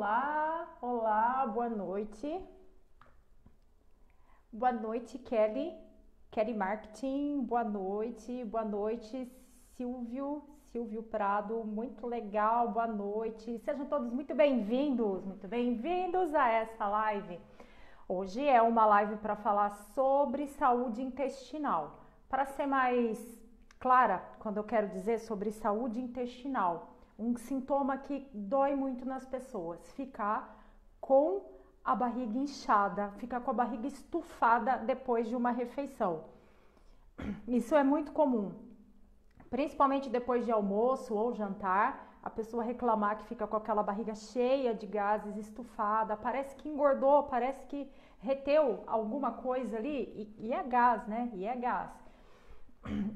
Olá, olá, boa noite. Boa noite, Kelly. Kelly Marketing, boa noite, Silvio Prado, muito legal, boa noite. Sejam todos muito bem-vindos a essa live. Hoje é uma live para falar sobre saúde intestinal. Para ser mais clara, quando eu quero dizer sobre saúde intestinal, um sintoma que dói muito nas pessoas, ficar com a barriga inchada, ficar com a barriga estufada depois de uma refeição. Isso é muito comum, principalmente depois de almoço ou jantar, a pessoa reclamar que fica com aquela barriga cheia de gases, estufada, parece que engordou, parece que reteu alguma coisa ali, e é gás, né? E é gás.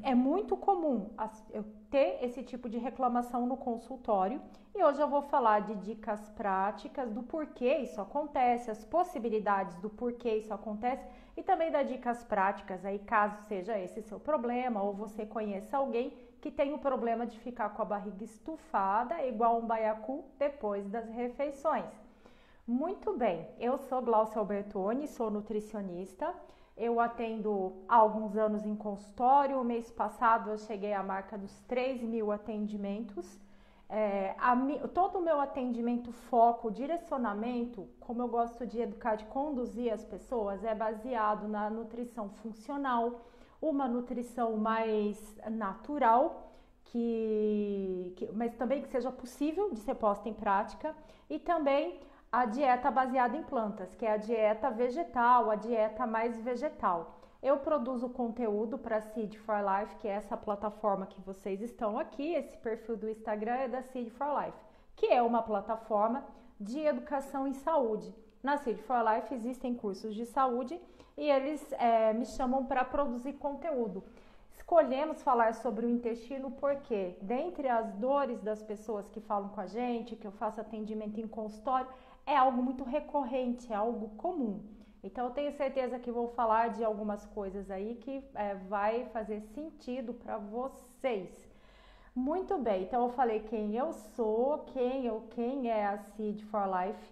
É muito comum eu ter esse tipo de reclamação no consultório e hoje eu vou falar de dicas práticas do porquê isso acontece, as possibilidades do porquê isso acontece e também das dicas práticas aí caso seja esse seu problema ou você conheça alguém que tem o problema de ficar com a barriga estufada igual um baiacu depois das refeições. Muito bem, eu sou Glaucia Albertoni, sou nutricionista. Eu atendo há alguns anos em consultório. O mês passado eu cheguei à marca dos 3.000 atendimentos. Todo o meu atendimento, foco, direcionamento, como eu gosto de educar, de conduzir as pessoas, é baseado na nutrição funcional, uma nutrição mais natural, mas também que seja possível de ser posta em prática, e também a dieta baseada em plantas, que é a dieta vegetal, a dieta mais vegetal. Eu produzo conteúdo para Seed for Life, que é essa plataforma que vocês estão aqui, esse perfil do Instagram é da Seed for Life, que é uma plataforma de educação em saúde. Na Seed for Life existem cursos de saúde e eles me chamam para produzir conteúdo. Escolhemos falar sobre o intestino porque, dentre as dores das pessoas que falam com a gente, que eu faço atendimento em consultório, é algo muito recorrente, é algo comum. Então eu tenho certeza que vou falar de algumas coisas aí que vai fazer sentido para vocês. Muito bem, então eu falei quem eu sou, quem é a Seed for Life.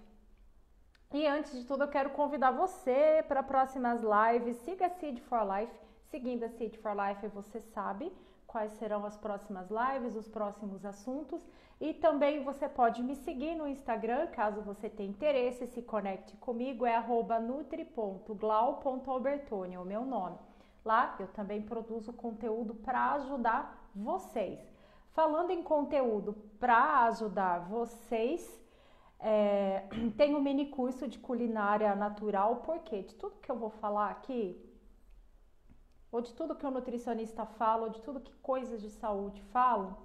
E antes de tudo eu quero convidar você para próximas lives. Siga a Seed for Life. Seguindo a Seed for Life, você sabe quais serão as próximas lives, os próximos assuntos. E também você pode me seguir no Instagram, caso você tenha interesse, se conecte comigo, é @nutri.glau.albertoni, é o meu nome. Lá eu também produzo conteúdo para ajudar vocês. Falando em conteúdo para ajudar vocês, tem um mini curso de culinária natural, porque de tudo que eu vou falar aqui, ou de tudo que o nutricionista fala, ou de tudo que coisas de saúde falam,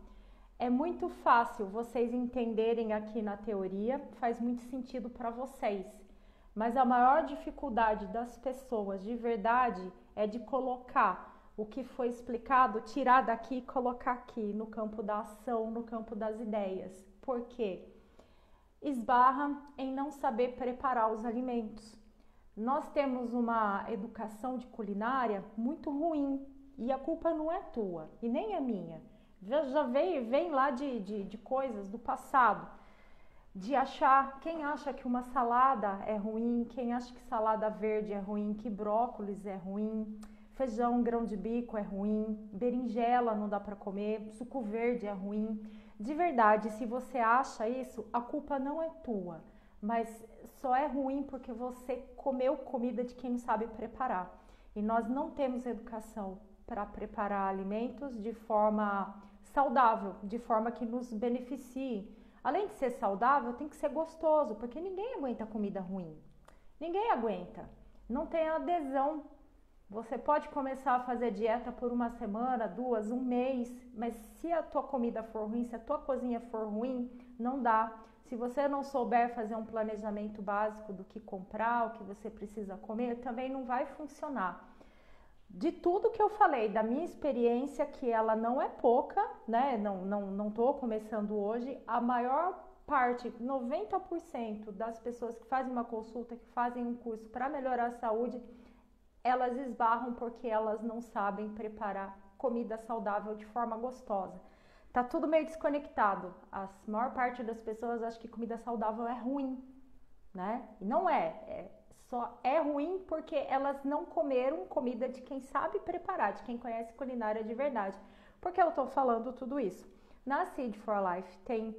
é muito fácil vocês entenderem aqui na teoria, faz muito sentido para vocês. Mas a maior dificuldade das pessoas de verdade é de colocar o que foi explicado, tirar daqui e colocar aqui no campo da ação, no campo das ideias. Por quê? Esbarra em não saber preparar os alimentos. Nós temos uma educação de culinária muito ruim e a culpa não é tua e nem é minha. Já vem lá de coisas do passado, de achar, quem acha que uma salada é ruim, quem acha que salada verde é ruim, que brócolis é ruim, feijão, grão de bico é ruim, berinjela não dá para comer, suco verde é ruim. De verdade, se você acha isso, a culpa não é tua, mas só é ruim porque você comeu comida de quem não sabe preparar. E nós não temos educação para preparar alimentos de forma saudável, de forma que nos beneficie. Além de ser saudável, tem que ser gostoso, porque ninguém aguenta comida ruim. Ninguém aguenta. Não tem adesão. Você pode começar a fazer dieta por uma semana, 2, um mês, mas se a tua comida for ruim, se a tua cozinha for ruim, não dá. Se você não souber fazer um planejamento básico do que comprar, o que você precisa comer, também não vai funcionar. De tudo que eu falei, da minha experiência, que ela não é pouca, né? Não tô começando hoje, a maior parte, 90% das pessoas que fazem uma consulta, que fazem um curso para melhorar a saúde, elas esbarram porque elas não sabem preparar comida saudável de forma gostosa. tá tudo meio desconectado. A maior parte das pessoas acha que comida saudável é ruim, né? E não só é ruim porque elas não comeram comida de quem sabe preparar, de quem conhece culinária de verdade. Por que eu tô falando tudo isso? Na Seed for Life tem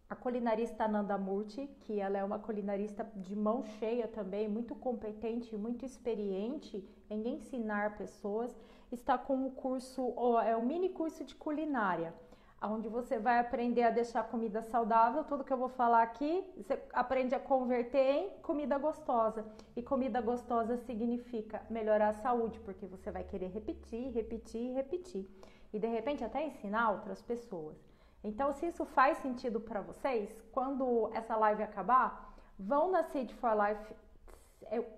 a culinarista Nanda Murti, que ela é uma culinarista de mão cheia também, muito competente, muito experiente em ensinar pessoas. Está com o curso, o mini curso de culinária, onde você vai aprender a deixar comida saudável. Tudo que eu vou falar aqui, você aprende a converter em comida gostosa. E comida gostosa significa melhorar a saúde, porque você vai querer repetir, repetir, repetir. E de repente até ensinar outras pessoas. Então, se isso faz sentido para vocês, quando essa live acabar, vão na Seed for Life.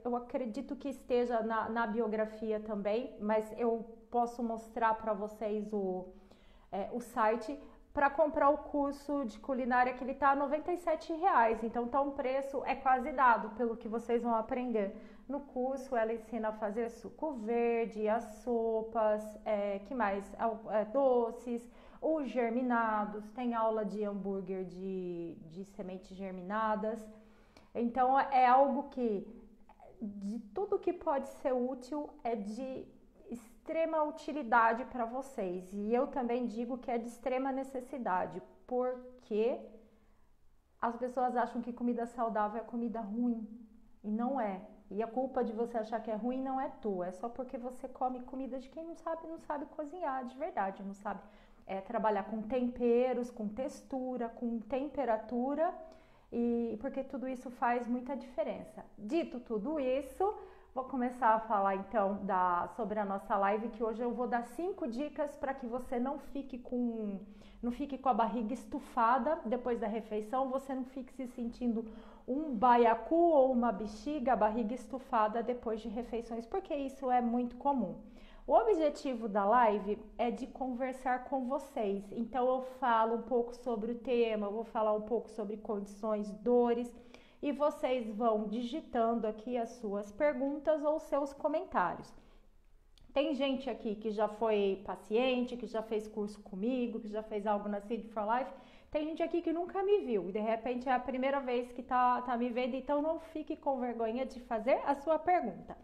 Eu acredito que esteja na biografia também, mas eu posso mostrar para vocês o site para comprar o curso de culinária, que ele tá R$ 97,00. Então tá um preço quase dado pelo que vocês vão aprender. No curso ela ensina a fazer suco verde, as sopas, que mais? Doces, os germinados, tem aula de hambúrguer de sementes germinadas. Então é algo que, de tudo que pode ser útil, é de extrema utilidade para vocês. E eu também digo que é de extrema necessidade, porque as pessoas acham que comida saudável é comida ruim, e não é. E a culpa de você achar que é ruim não é tua, é só porque você come comida de quem não sabe cozinhar de verdade, não sabe trabalhar com temperos, com textura, com temperatura, e porque tudo isso faz muita diferença. Dito tudo isso, vou começar a falar então sobre a nossa live, que hoje eu vou dar 5 dicas para que você não fique com a barriga estufada depois da refeição, você não fique se sentindo um baiacu ou uma bexiga, a barriga estufada depois de refeições, porque isso é muito comum. O objetivo da live é de conversar com vocês, então eu falo um pouco sobre o tema, eu vou falar um pouco sobre condições, dores, e vocês vão digitando aqui as suas perguntas ou seus comentários. Tem gente aqui que já foi paciente, que já fez curso comigo, que já fez algo na Seed for Life. Tem gente aqui que nunca me viu e de repente é a primeira vez que tá me vendo, então não fique com vergonha de fazer a sua pergunta.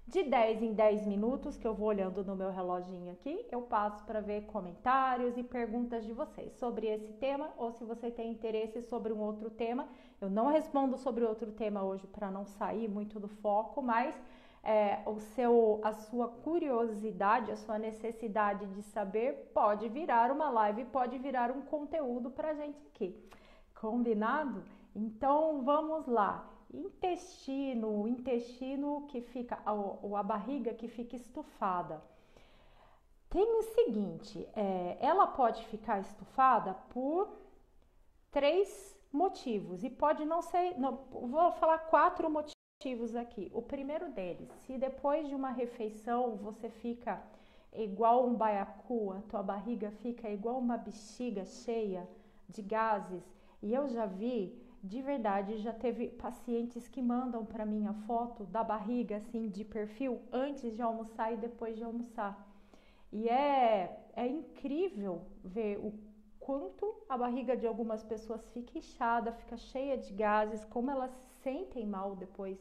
De 10 em 10 minutos, que eu vou olhando no meu reloginho aqui, eu passo para ver comentários e perguntas de vocês sobre esse tema, ou se você tem interesse sobre um outro tema. Eu não respondo sobre outro tema hoje para não sair muito do foco, mas a sua curiosidade, a sua necessidade de saber pode virar uma live, pode virar um conteúdo para a gente aqui. Combinado? Então vamos lá. O intestino que fica, a barriga que fica estufada. Tem o seguinte, ela pode ficar estufada por 3 motivos e pode não ser, vou falar 4 motivos aqui. O primeiro deles, se depois de uma refeição você fica igual um baiacu, a tua barriga fica igual uma bexiga cheia de gases, e eu já vi, de verdade, já teve pacientes que mandam para mim a foto da barriga assim de perfil antes de almoçar e depois de almoçar. E é incrível ver o quanto a barriga de algumas pessoas fica inchada, fica cheia de gases, como elas se sentem mal depois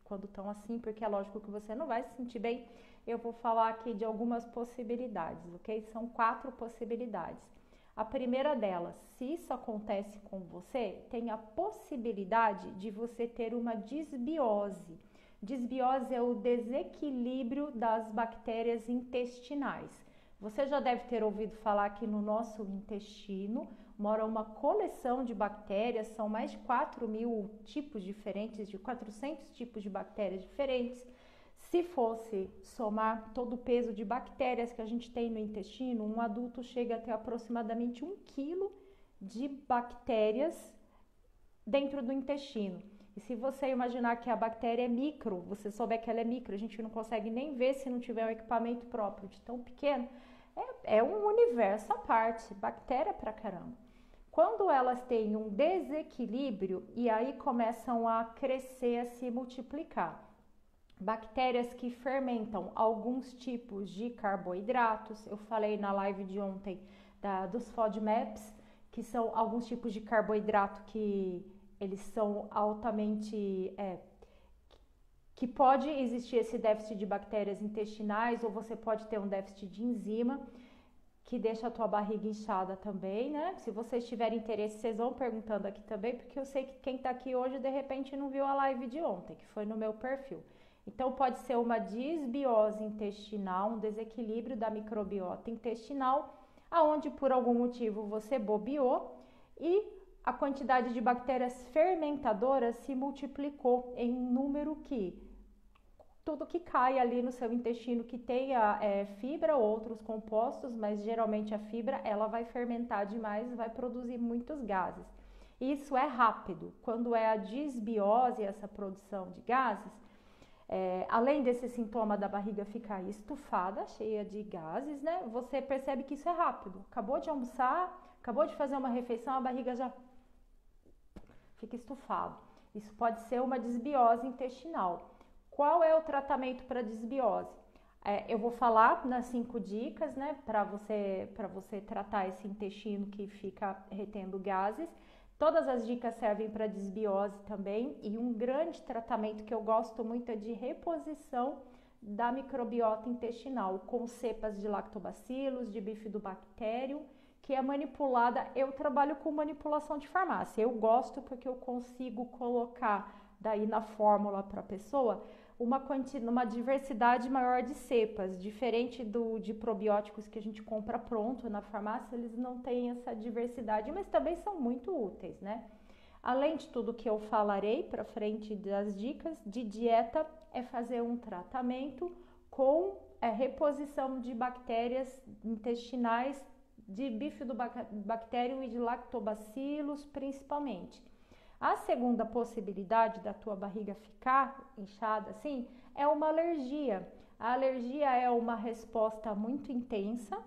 quando estão assim, porque é lógico que você não vai se sentir bem. Eu vou falar aqui de algumas possibilidades, ok? São 4 possibilidades. A primeira delas, se isso acontece com você, tem a possibilidade de você ter uma disbiose. Disbiose é o desequilíbrio das bactérias intestinais. Você já deve ter ouvido falar que no nosso intestino mora uma coleção de bactérias, são mais de 4.000 tipos diferentes, de 400 tipos de bactérias diferentes. Se fosse somar todo o peso de bactérias que a gente tem no intestino, um adulto chega a ter aproximadamente 1 quilo de bactérias dentro do intestino. E se você imaginar que a bactéria é micro, você souber que ela é micro, a gente não consegue nem ver se não tiver um equipamento próprio de tão pequeno, é um universo à parte, bactéria pra caramba. Quando elas têm um desequilíbrio e aí começam a crescer, a se multiplicar. bactérias que fermentam alguns tipos de carboidratos. Eu falei na live de ontem dos FODMAPs, que são alguns tipos de carboidrato que eles são altamente... que pode existir esse déficit de bactérias intestinais, ou você pode ter um déficit de enzima, que deixa a tua barriga inchada também, né? Se vocês tiverem interesse, vocês vão perguntando aqui também, porque eu sei que quem tá aqui hoje, de repente, não viu a live de ontem, que foi no meu perfil. Então, pode ser uma disbiose intestinal, um desequilíbrio da microbiota intestinal, aonde por algum motivo você bobeou e a quantidade de bactérias fermentadoras se multiplicou em um número que tudo que cai ali no seu intestino que tenha fibra ou outros compostos, mas geralmente a fibra ela vai fermentar demais e vai produzir muitos gases. Isso é rápido. Quando é a disbiose, essa produção de gases, além desse sintoma da barriga ficar estufada, cheia de gases, né? Você percebe que isso é rápido. Acabou de almoçar, acabou de fazer uma refeição, a barriga já fica estufada. Isso pode ser uma disbiose intestinal. Qual é o tratamento para disbiose? Eu vou falar nas 5 dicas, né, para você tratar esse intestino que fica retendo gases. Todas as dicas servem para disbiose também, e um grande tratamento que eu gosto muito é de reposição da microbiota intestinal, com cepas de lactobacilos, de bifidobacterium, que é manipulada. Eu trabalho com manipulação de farmácia, eu gosto porque eu consigo colocar daí na fórmula para a pessoa uma diversidade maior de cepas, diferente de probióticos que a gente compra pronto na farmácia, eles não têm essa diversidade, mas também são muito úteis, né? Além de tudo que eu falarei para frente das dicas de dieta, é fazer um tratamento com reposição de bactérias intestinais, de bifidobacterium e de lactobacilos principalmente. A segunda possibilidade da tua barriga ficar inchada assim é uma alergia. A alergia é uma resposta muito intensa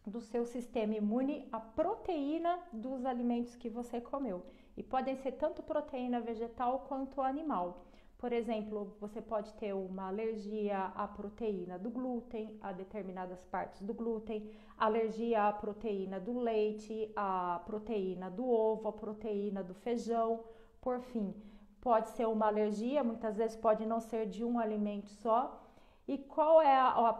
do seu sistema imune à proteína dos alimentos que você comeu. E podem ser tanto proteína vegetal quanto animal. Por exemplo, você pode ter uma alergia à proteína do glúten, a determinadas partes do glúten, alergia à proteína do leite, à proteína do ovo, à proteína do feijão. Por fim, pode ser uma alergia, muitas vezes pode não ser de um alimento só. E qual é o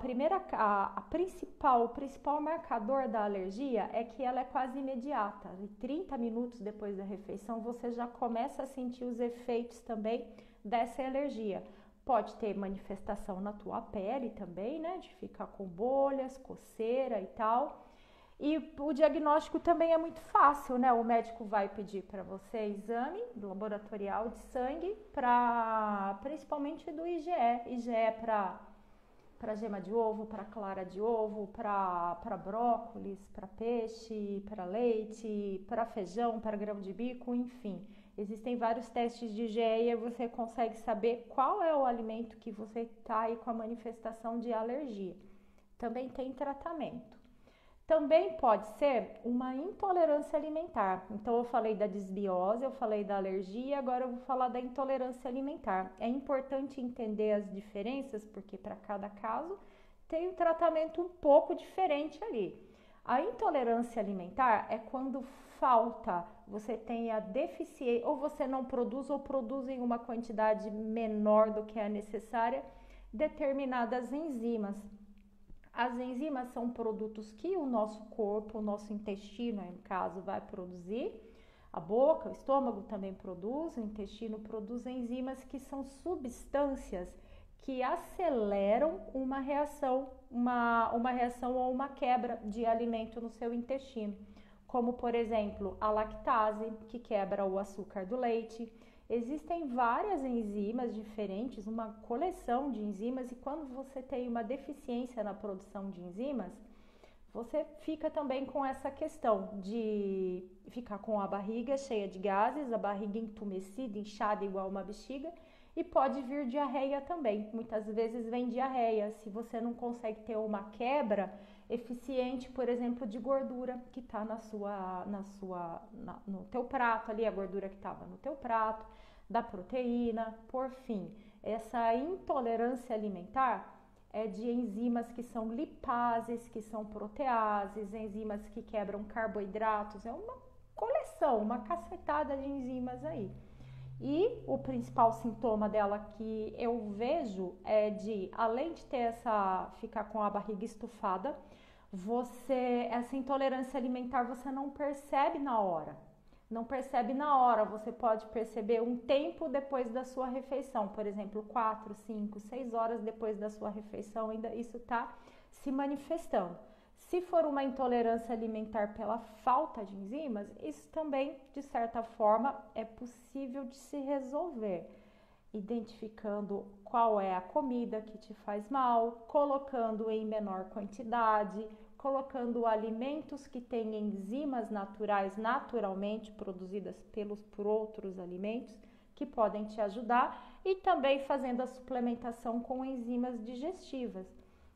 principal marcador da alergia? É que ela é quase imediata. Em 30 minutos depois da refeição, você já começa a sentir os efeitos também dessa alergia. Pode ter manifestação na tua pele também, né? De ficar com bolhas, coceira e tal. E o diagnóstico também é muito fácil, né? O médico vai pedir para você exame laboratorial de sangue, principalmente do IgE. IgE é para gema de ovo, para clara de ovo, para brócolis, para peixe, para leite, para feijão, para grão de bico, enfim. Existem vários testes de IgE e você consegue saber qual é o alimento que você está aí com a manifestação de alergia. Também tem tratamento. Também pode ser uma intolerância alimentar. Então, eu falei da disbiose, eu falei da alergia, agora eu vou falar da intolerância alimentar. É importante entender as diferenças, porque para cada caso tem um tratamento um pouco diferente ali. A intolerância alimentar é quando falta, você tem a deficiência, ou você não produz ou produz em uma quantidade menor do que é necessária determinadas enzimas. As enzimas são produtos que o nosso corpo, o nosso intestino, no caso, vai produzir. A boca, o estômago também produz, o intestino produz enzimas que são substâncias que aceleram uma reação ou uma quebra de alimento no seu intestino. Como, por exemplo, a lactase, que quebra o açúcar do leite. Existem várias enzimas diferentes, uma coleção de enzimas, e quando você tem uma deficiência na produção de enzimas, você fica também com essa questão de ficar com a barriga cheia de gases, a barriga entumecida, inchada igual uma bexiga, e pode vir diarreia também. Muitas vezes vem diarreia se você não consegue ter uma quebra eficiente, por exemplo, de gordura que está no teu prato ali, a gordura que estava no teu prato, da proteína, por fim. Essa intolerância alimentar é de enzimas que são lipases, que são proteases, enzimas que quebram carboidratos, é uma coleção, uma cacetada de enzimas aí. E o principal sintoma dela que eu vejo é de, além de ter ficar com a barriga estufada, essa intolerância alimentar você não percebe na hora. Não percebe na hora, você pode perceber um tempo depois da sua refeição, por exemplo, 4, 5, 6 horas depois da sua refeição, ainda isso está se manifestando. Se for uma intolerância alimentar pela falta de enzimas, isso também, de certa forma, é possível de se resolver, identificando qual é a comida que te faz mal, colocando em menor quantidade, colocando alimentos que têm enzimas naturais naturalmente produzidas por outros alimentos que podem te ajudar e também fazendo a suplementação com enzimas digestivas.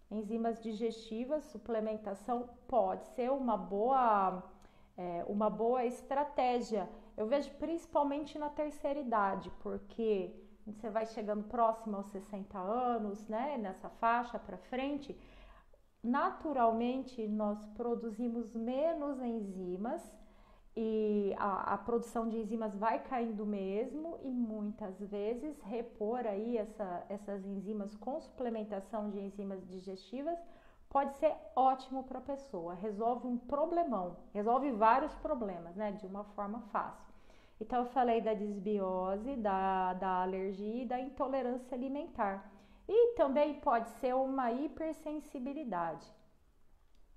Enzimas digestivas, suplementação pode ser uma boa estratégia. Eu vejo principalmente na terceira idade, porque você vai chegando próximo aos 60 anos, né? Nessa faixa para frente, naturalmente nós produzimos menos enzimas e a produção de enzimas vai caindo mesmo e muitas vezes repor aí essas enzimas com suplementação de enzimas digestivas pode ser ótimo para a pessoa, resolve um problemão, resolve vários problemas, né, de uma forma fácil. Então eu falei da disbiose, da alergia e da intolerância alimentar. E também pode ser uma hipersensibilidade.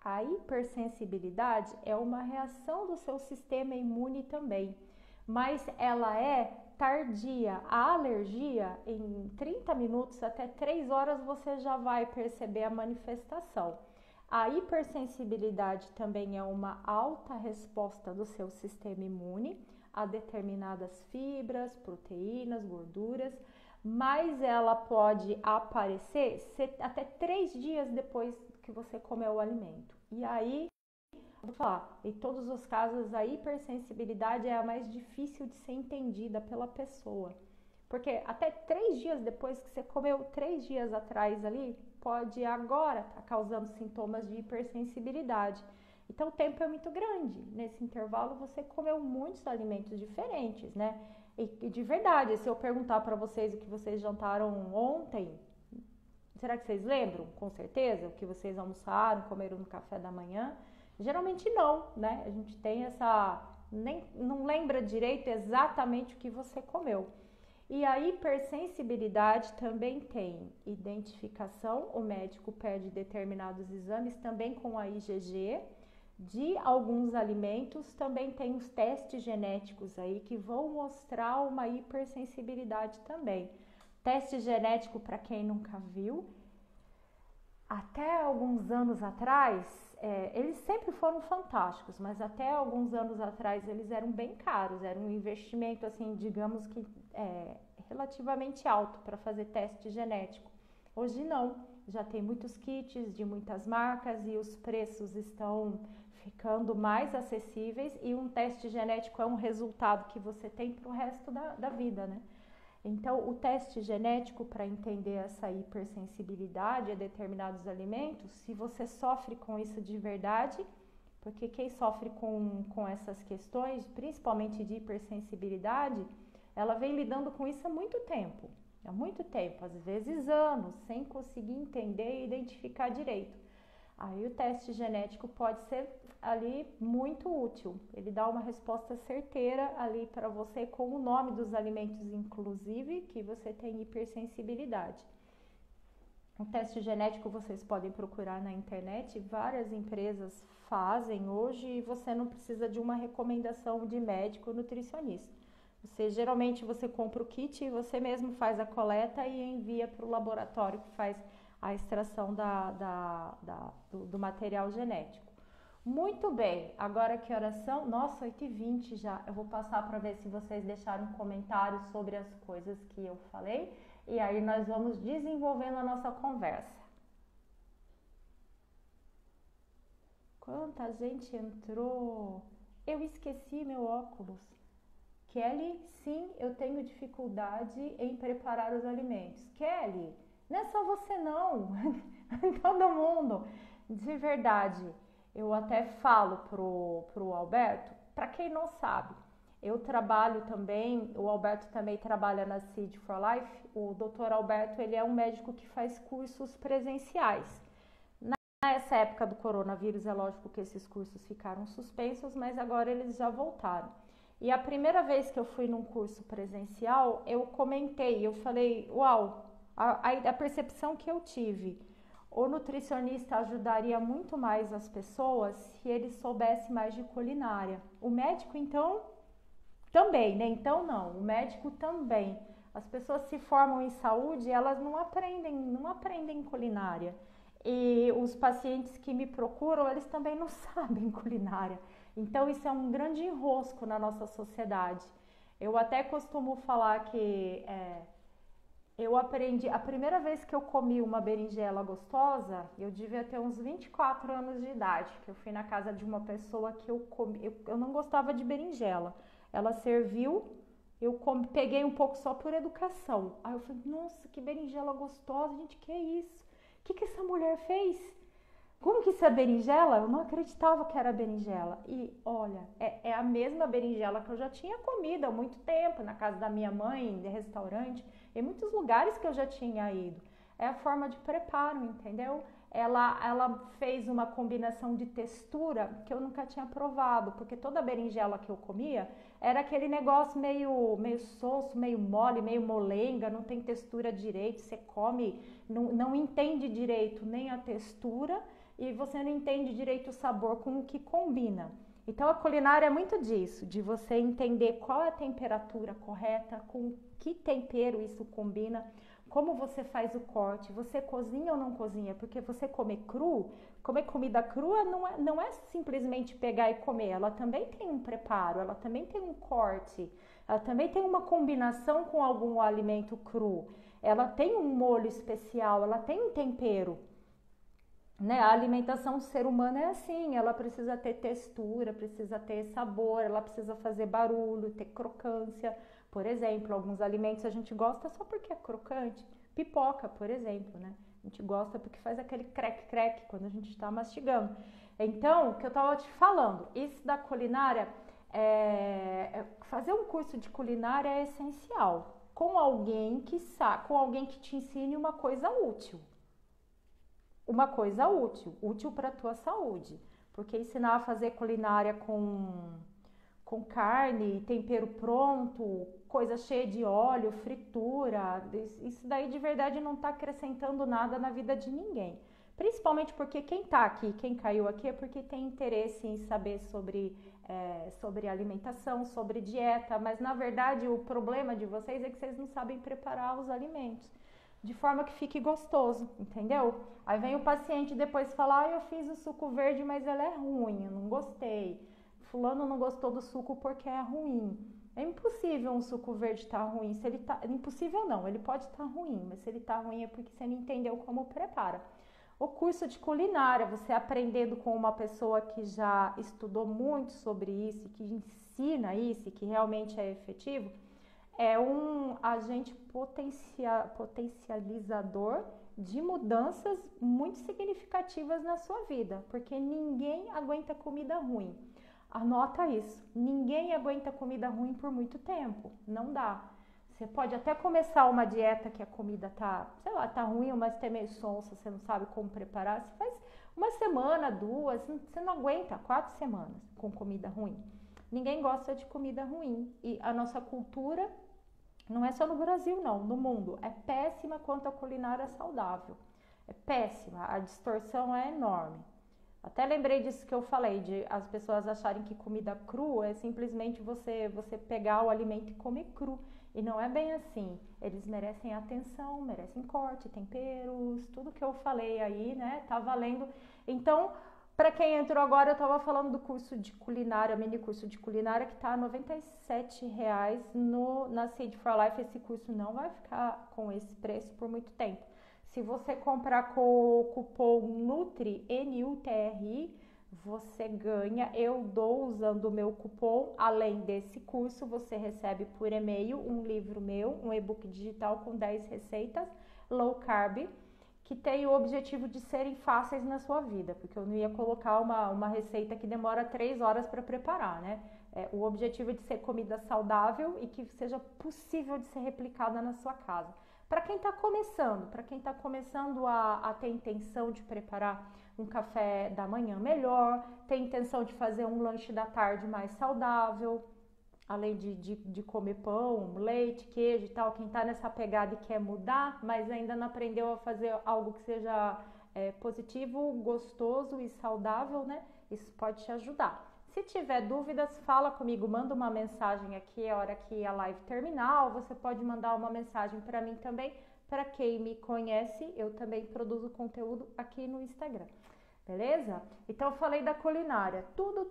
A hipersensibilidade é uma reação do seu sistema imune também, mas ela é tardia. A alergia, em 30 minutos até 3 horas você já vai perceber a manifestação. A hipersensibilidade também é uma alta resposta do seu sistema imune a determinadas fibras, proteínas, gorduras, mas ela pode aparecer até 3 dias depois que você comeu o alimento. E aí, vou falar, em todos os casos, a hipersensibilidade é a mais difícil de ser entendida pela pessoa. Porque até 3 dias depois que você comeu, 3 dias atrás ali, pode agora estar causando sintomas de hipersensibilidade. Então o tempo é muito grande. Nesse intervalo você comeu muitos alimentos diferentes, né? E de verdade, se eu perguntar para vocês o que vocês jantaram ontem, será que vocês lembram? Com certeza, o que vocês almoçaram, comeram no café da manhã? Geralmente não, né? A gente tem não lembra direito exatamente o que você comeu. E a hipersensibilidade também tem identificação, o médico pede determinados exames também com a IgG de alguns alimentos, também tem os testes genéticos aí que vão mostrar uma hipersensibilidade também. Teste genético, para quem nunca viu, até alguns anos atrás, eles sempre foram fantásticos, mas até alguns anos atrás eles eram bem caros, era um investimento assim, digamos que relativamente alto para fazer teste genético. Hoje não, já tem muitos kits de muitas marcas e os preços estão ficando mais acessíveis e um teste genético é um resultado que você tem para o resto da vida, né? Então, o teste genético para entender essa hipersensibilidade a determinados alimentos, se você sofre com isso de verdade, porque quem sofre com essas questões, principalmente de hipersensibilidade, ela vem lidando com isso há muito tempo, às vezes anos, sem conseguir entender e identificar direito. Aí o teste genético pode ser ali muito útil, ele dá uma resposta certeira ali para você com o nome dos alimentos, inclusive, que você tem hipersensibilidade. O teste genético vocês podem procurar na internet, várias empresas fazem hoje e você não precisa de uma recomendação de médico ou nutricionista. Geralmente você compra o kit e você mesmo faz a coleta e envia para o laboratório que faz a extração do material genético. Muito bem, agora que horas são? Nossa, 8h20 já. Eu vou passar para ver se vocês deixaram comentários sobre as coisas que eu falei e aí nós vamos desenvolvendo a nossa conversa. Quanta gente entrou! Eu esqueci meu óculos. Kelly, sim, eu tenho dificuldade em preparar os alimentos. Kelly, não é só você não, todo mundo. De verdade, eu até falo pro Alberto, para quem não sabe, eu trabalho também, o Alberto também trabalha na Seed for Life. O Dr. Alberto, ele é um médico que faz cursos presenciais. Nessa época do coronavírus, é lógico que esses cursos ficaram suspensos, mas agora eles já voltaram. E a primeira vez que eu fui num curso presencial, eu comentei, eu falei, uau, a percepção que eu tive, o nutricionista ajudaria muito mais as pessoas se ele soubesse mais de culinária. O médico, então, também, né? Então, não, o médico também. As pessoas se formam em saúde, elas não aprendem culinária. E os pacientes que me procuram, eles também não sabem culinária. Então, isso é um grande enrosco na nossa sociedade. Eu até costumo falar que eu aprendi, a primeira vez que eu comi uma berinjela gostosa, eu devia ter uns 24 anos de idade, que eu fui na casa de uma pessoa que eu não gostava de berinjela. Ela serviu, peguei um pouco só por educação. Aí eu falei, nossa, que berinjela gostosa, gente, que é isso? O que essa mulher fez? Como que isso é berinjela? Eu não acreditava que era berinjela. E olha, é a mesma berinjela que eu já tinha comido há muito tempo, na casa da minha mãe, de restaurante, em muitos lugares que eu já tinha ido. É a forma de preparo, entendeu? Ela fez uma combinação de textura que eu nunca tinha provado, porque toda berinjela que eu comia era aquele negócio meio sosso, meio mole, meio molenga, não tem textura direito, você come, não entende direito nem a textura e você não entende direito o sabor com o que combina. Então a culinária é muito disso, de você entender qual é a temperatura correta, com que tempero isso combina, como você faz o corte, você cozinha ou não cozinha, porque você comer comida crua não é simplesmente pegar e comer, ela também tem um preparo, ela também tem um corte, ela também tem uma combinação com algum alimento cru, ela tem um molho especial, ela tem um tempero. Né? A alimentação do ser humano é assim, ela precisa ter textura, precisa ter sabor, ela precisa fazer barulho, ter crocância. Por exemplo, alguns alimentos a gente gosta só porque é crocante. Pipoca, por exemplo, né? A gente gosta porque faz aquele crack-crack quando a gente está mastigando. Então, o que eu estava te falando, isso da culinária, fazer um curso de culinária é essencial. Com alguém que sabe, com alguém que te ensine uma coisa útil. Uma coisa útil para a tua saúde, porque ensinar a fazer culinária com carne, tempero pronto, coisa cheia de óleo, fritura, isso daí de verdade não está acrescentando nada na vida de ninguém. Principalmente porque quem está aqui, quem caiu aqui é porque tem interesse em saber sobre alimentação, sobre dieta, mas na verdade o problema de vocês é que vocês não sabem preparar os alimentos de forma que fique gostoso, entendeu? Aí vem o paciente depois falar, eu fiz o suco verde, mas ele é ruim, eu não gostei. Fulano não gostou do suco porque é ruim. É impossível um suco verde estar ruim. Se ele tá, impossível não, ele pode estar ruim, mas se ele está ruim é porque você não entendeu como prepara. O curso de culinária, você aprendendo com uma pessoa que já estudou muito sobre isso, que ensina isso, que realmente é efetivo, é um agente potencializador de mudanças muito significativas na sua vida, porque ninguém aguenta comida ruim. Anota isso, ninguém aguenta comida ruim por muito tempo, não dá. Você pode até começar uma dieta que a comida tá ruim, mas tá meio sonsa, você não sabe como preparar, você faz uma semana, duas, você não aguenta 4 semanas com comida ruim. Ninguém gosta de comida ruim e a nossa cultura não é só no Brasil não, no mundo, é péssima quanto a culinária saudável, é péssima, a distorção é enorme. Até lembrei disso que eu falei, de as pessoas acharem que comida crua é simplesmente você pegar o alimento e comer cru, e não é bem assim, eles merecem atenção, merecem corte, temperos, tudo que eu falei aí, né, tá valendo. Então, para quem entrou agora, eu estava falando do curso de culinária, mini curso de culinária, que está R$ 97,00 na Seed for Life. Esse curso não vai ficar com esse preço por muito tempo. Se você comprar com o cupom NUTRI, N-U-T-R-I, você ganha, eu dou usando o meu cupom. Além desse curso, você recebe por e-mail um livro meu, um e-book digital com 10 receitas low carb, que tem o objetivo de serem fáceis na sua vida, porque eu não ia colocar uma receita que demora 3 horas para preparar, né? O objetivo é de ser comida saudável e que seja possível de ser replicada na sua casa. Para quem está começando a ter intenção de preparar um café da manhã melhor, tem intenção de fazer um lanche da tarde mais saudável, além de comer pão, leite, queijo e tal, quem tá nessa pegada e quer mudar, mas ainda não aprendeu a fazer algo que seja positivo, gostoso e saudável, né? Isso pode te ajudar. Se tiver dúvidas, fala comigo, manda uma mensagem aqui a hora que a live terminar, ou você pode mandar uma mensagem para mim também. Para quem me conhece, eu também produzo conteúdo aqui no Instagram. Beleza? Então eu falei da culinária, tudo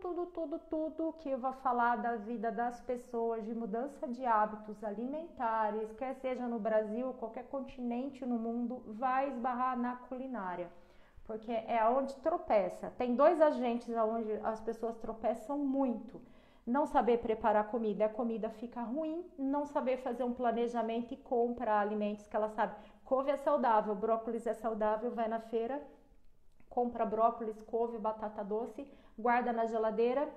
que eu vou falar da vida das pessoas, de mudança de hábitos alimentares, quer seja no Brasil ou qualquer continente no mundo, vai esbarrar na culinária, porque é onde tropeça. Tem 2 agentes onde as pessoas tropeçam muito. Não saber preparar comida, a comida fica ruim, não saber fazer um planejamento e compra alimentos que ela sabe. Couve é saudável, brócolis é saudável, vai na feira, compra brócolis, couve, batata doce, guarda na geladeira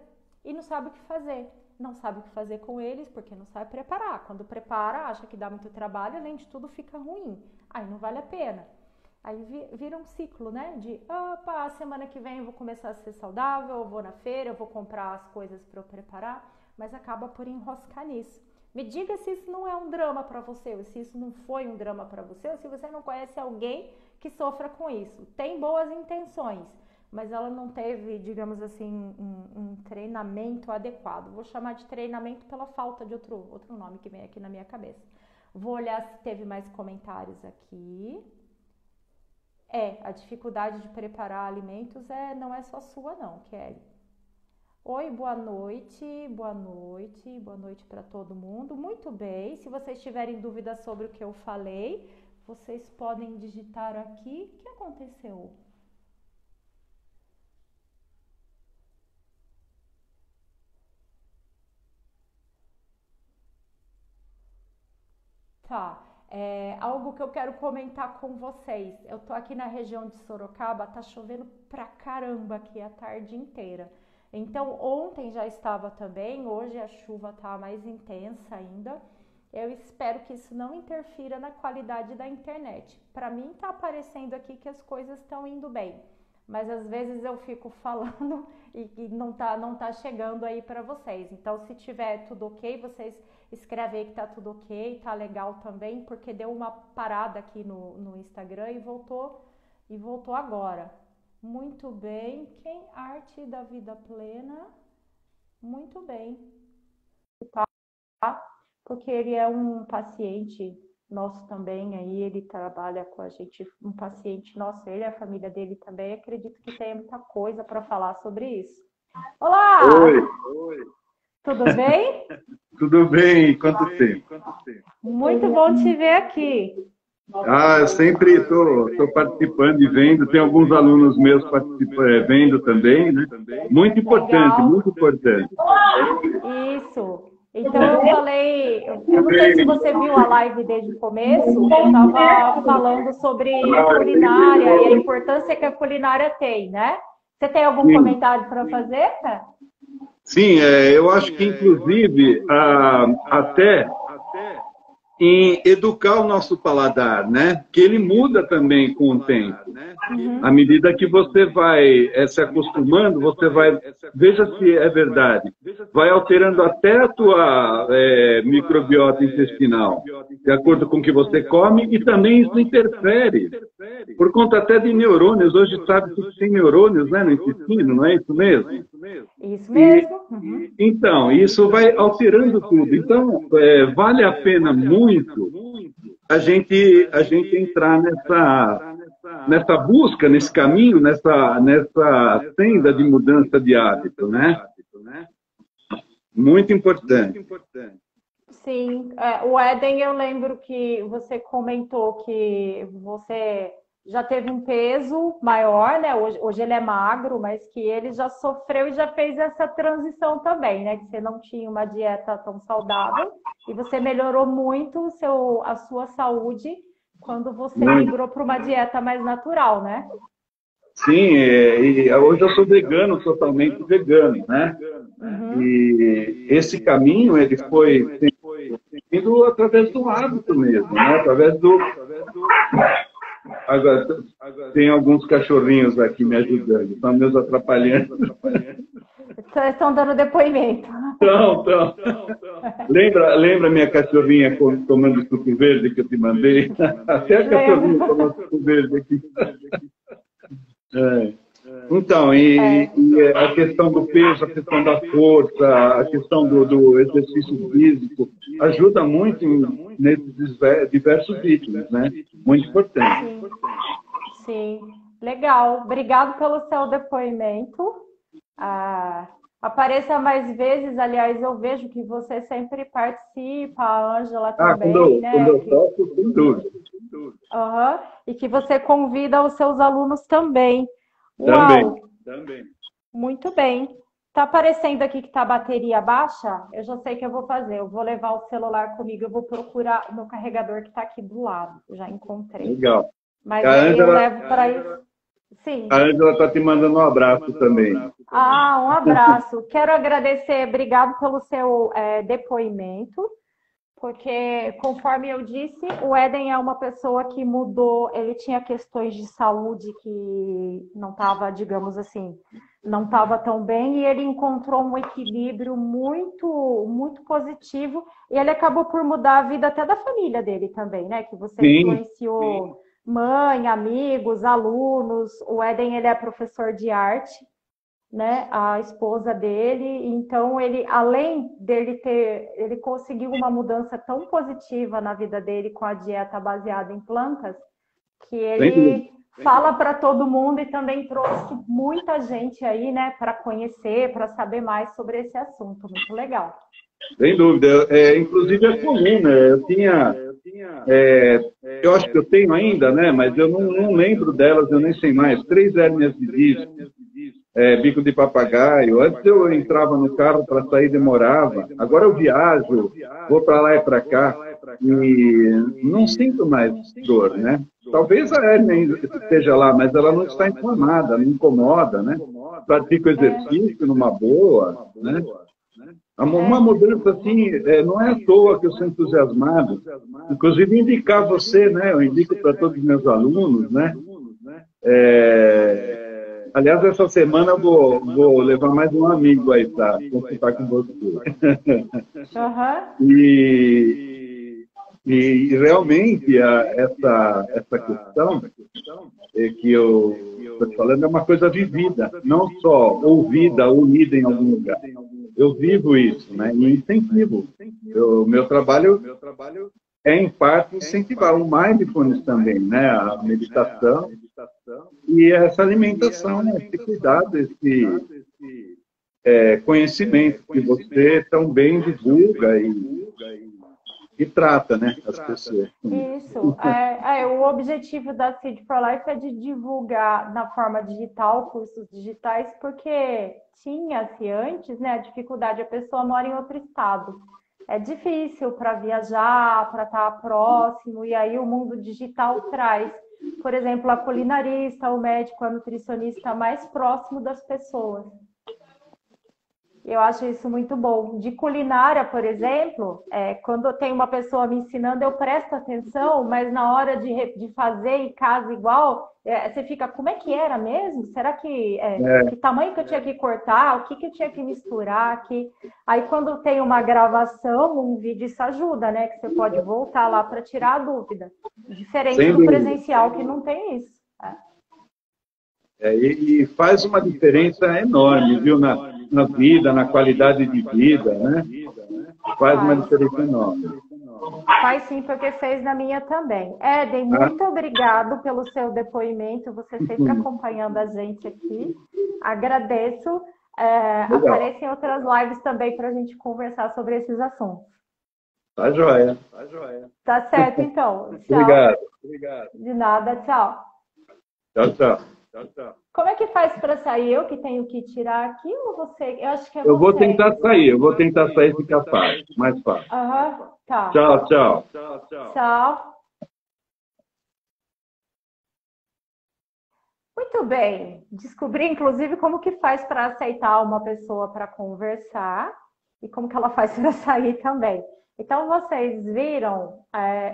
e não sabe o que fazer. Não sabe o que fazer com eles porque não sabe preparar. Quando prepara, acha que dá muito trabalho, além de tudo fica ruim. Aí não vale a pena. Aí vira um ciclo, né? De, opa, semana que vem eu vou começar a ser saudável, eu vou na feira, eu vou comprar as coisas para eu preparar, mas acaba por enroscar nisso. Me diga se isso não é um drama para você, ou se isso não foi um drama para você, ou se você não conhece alguém que sofra com isso. Tem boas intenções, mas ela não teve, digamos assim, um treinamento adequado. Vou chamar de treinamento pela falta de outro nome que vem aqui na minha cabeça. Vou olhar se teve mais comentários aqui. A dificuldade de preparar alimentos não é só sua não, Kelly. Oi, boa noite para todo mundo. Muito bem, se vocês tiverem dúvidas sobre o que eu falei, vocês podem digitar aqui. O que aconteceu? Tá. Algo que eu quero comentar com vocês. Eu tô aqui na região de Sorocaba, tá chovendo pra caramba aqui a tarde inteira. Então, ontem já estava também, hoje a chuva tá mais intensa ainda. Eu espero que isso não interfira na qualidade da internet. Para mim tá aparecendo aqui que as coisas estão indo bem, mas às vezes eu fico falando e não tá chegando aí para vocês. Então, se tiver tudo ok, vocês escrevem aí que tá tudo ok, tá legal também, porque deu uma parada aqui no Instagram e voltou agora. Muito bem. Quem? Arte da Vida Plena. Muito bem. Tá? Porque ele é um paciente nosso também, aí ele trabalha com a gente, um paciente nosso, ele e a família dele também, acredito que tem muita coisa para falar sobre isso. Olá! Oi! Tudo bem? Tudo bem, quanto tempo? Muito bom te ver aqui. Eu sempre estou participando e vendo, tem alguns alunos meus vendo também, né? Muito importante, Legal. muito importante. Isso. Então eu não sei se você viu a live desde o começo, eu estava falando sobre culinária e a importância que a culinária tem, né? Você tem algum comentário para fazer? Sim, eu acho que inclusive até em educar o nosso paladar, né? Que ele muda também com o tempo. À medida que você vai se acostumando, você vai, veja se é verdade, vai alterando até a tua microbiota intestinal, de acordo com o que você come, e também isso interfere, por conta até de neurônios. Hoje sabe que tem neurônios, né, no intestino, não é isso mesmo? Isso mesmo. Então, isso vai alterando tudo. Então, vale a pena muito a gente entrar nessa busca, nesse caminho, nessa senda de mudança de hábito, né? Muito importante. Sim, o Éden, eu lembro que você comentou que você já teve um peso maior, né? Hoje ele é magro, mas que ele já sofreu e já fez essa transição também, né? Que você não tinha uma dieta tão saudável e você melhorou muito a sua saúde quando você Muito. migrou para uma dieta mais natural, né? Sim, e hoje eu sou vegano, totalmente vegano, né? Uhum. E esse caminho, ele foi indo através do hábito mesmo, né? Através do... Agora, tem alguns cachorrinhos aqui me ajudando, estão me atrapalhando. Estão dando depoimento. Então. Lembra minha cachorrinha tomando suco verde que eu te mandei? Até a cachorrinha tomando suco verde aqui. É. Então, e a questão do peso, a questão da força, a questão do exercício físico, ajuda muito nesses diversos ritmos, né? Muito importante. Sim, sim. Legal. Obrigado pelo seu depoimento. Apareça mais vezes, aliás, eu vejo que você sempre participa, a Ângela também, né? Quando eu toco, sem dúvida. Uhum. E que você convida os seus alunos também. Uau! Também. Muito bem. Tá aparecendo aqui que tá a bateria baixa? Eu já sei o que eu vou fazer. Eu vou levar o celular comigo, eu vou procurar o meu carregador que tá aqui do lado. Eu já encontrei. Legal. Mas aí eu levo para isso. Sim. A Ângela está te mandando um abraço também. Um abraço. Quero agradecer, obrigado pelo seu depoimento, porque, conforme eu disse, o Éden é uma pessoa que mudou, ele tinha questões de saúde que não estava, digamos assim, não estava tão bem, e ele encontrou um equilíbrio muito, muito positivo, e ele acabou por mudar a vida até da família dele também, né? Que você influenciou mãe, amigos, alunos. O Éden, ele é professor de arte, né, a esposa dele, então ele, além dele ele conseguiu uma mudança tão positiva na vida dele com a dieta baseada em plantas, que ele fala para todo mundo e também trouxe muita gente aí, né, para conhecer, para saber mais sobre esse assunto. Muito legal. Sem dúvida. Inclusive é comum, né? Eu acho que eu tenho ainda, né? Mas eu não lembro delas, eu nem sei mais. 3 hérnias de disco. Bico de papagaio. Antes eu entrava no carro para sair, demorava. Agora eu viajo, vou para lá e para cá e não sinto mais dor, né? Talvez a hérnia esteja lá, mas ela não está inflamada, não incomoda, né? Pratico exercício numa boa, né? Uma mudança assim, não é à toa que eu sou entusiasmado. Inclusive indicar você, né? Eu indico para todos os meus alunos, né? Aliás, essa semana eu vou levar mais um amigo aí para consultar com você. E realmente essa questão que eu estou te falando é uma coisa vivida, não só ouvida ou lida em algum lugar. Eu vivo isso, né? E incentivo. O meu trabalho é, em parte, incentivar o mindfulness também, né? A meditação e essa alimentação, né? Esse cuidado, esse conhecimento que você tão bem divulga e trata, né? As pessoas. Isso. O objetivo da Seed for Life é de divulgar na forma digital, cursos digitais, porque tinha-se antes, né, a dificuldade, a pessoa mora em outro estado. É difícil para viajar, para estar próximo, e aí o mundo digital traz, por exemplo, a culinarista, o médico, a nutricionista mais próximo das pessoas. Eu acho isso muito bom. De culinária, por exemplo, quando eu tenho uma pessoa me ensinando, eu presto atenção, mas na hora de fazer em casa igual, você fica, como é que era mesmo? Será que tamanho que eu tinha que cortar? O que eu tinha que misturar aqui? Aí quando tem uma gravação, um vídeo, isso ajuda, né? Que você pode voltar lá para tirar a dúvida. Diferente do presencial, que não tem isso. E faz uma diferença enorme, viu? Na vida, na qualidade de vida, né? Faz uma diferença enorme. Faz sim, porque fez na minha também. Éden, muito obrigado pelo seu depoimento, você sempre acompanhando a gente aqui. Agradeço. Aparecem outras lives também para a gente conversar sobre esses assuntos. Tá joia. Tá certo, então. Tchau. Obrigado. De nada, tchau. Tchau, tchau. Como é que faz para sair? Eu que tenho que tirar aqui ou você? Eu acho que é Eu vou você. tentar sair, e ficar fácil, mais fácil. Aham, tá. Tchau, tchau. Tchau. Muito bem. Descobri, inclusive, como que faz para aceitar uma pessoa para conversar e como que ela faz para sair também. Então, vocês viram,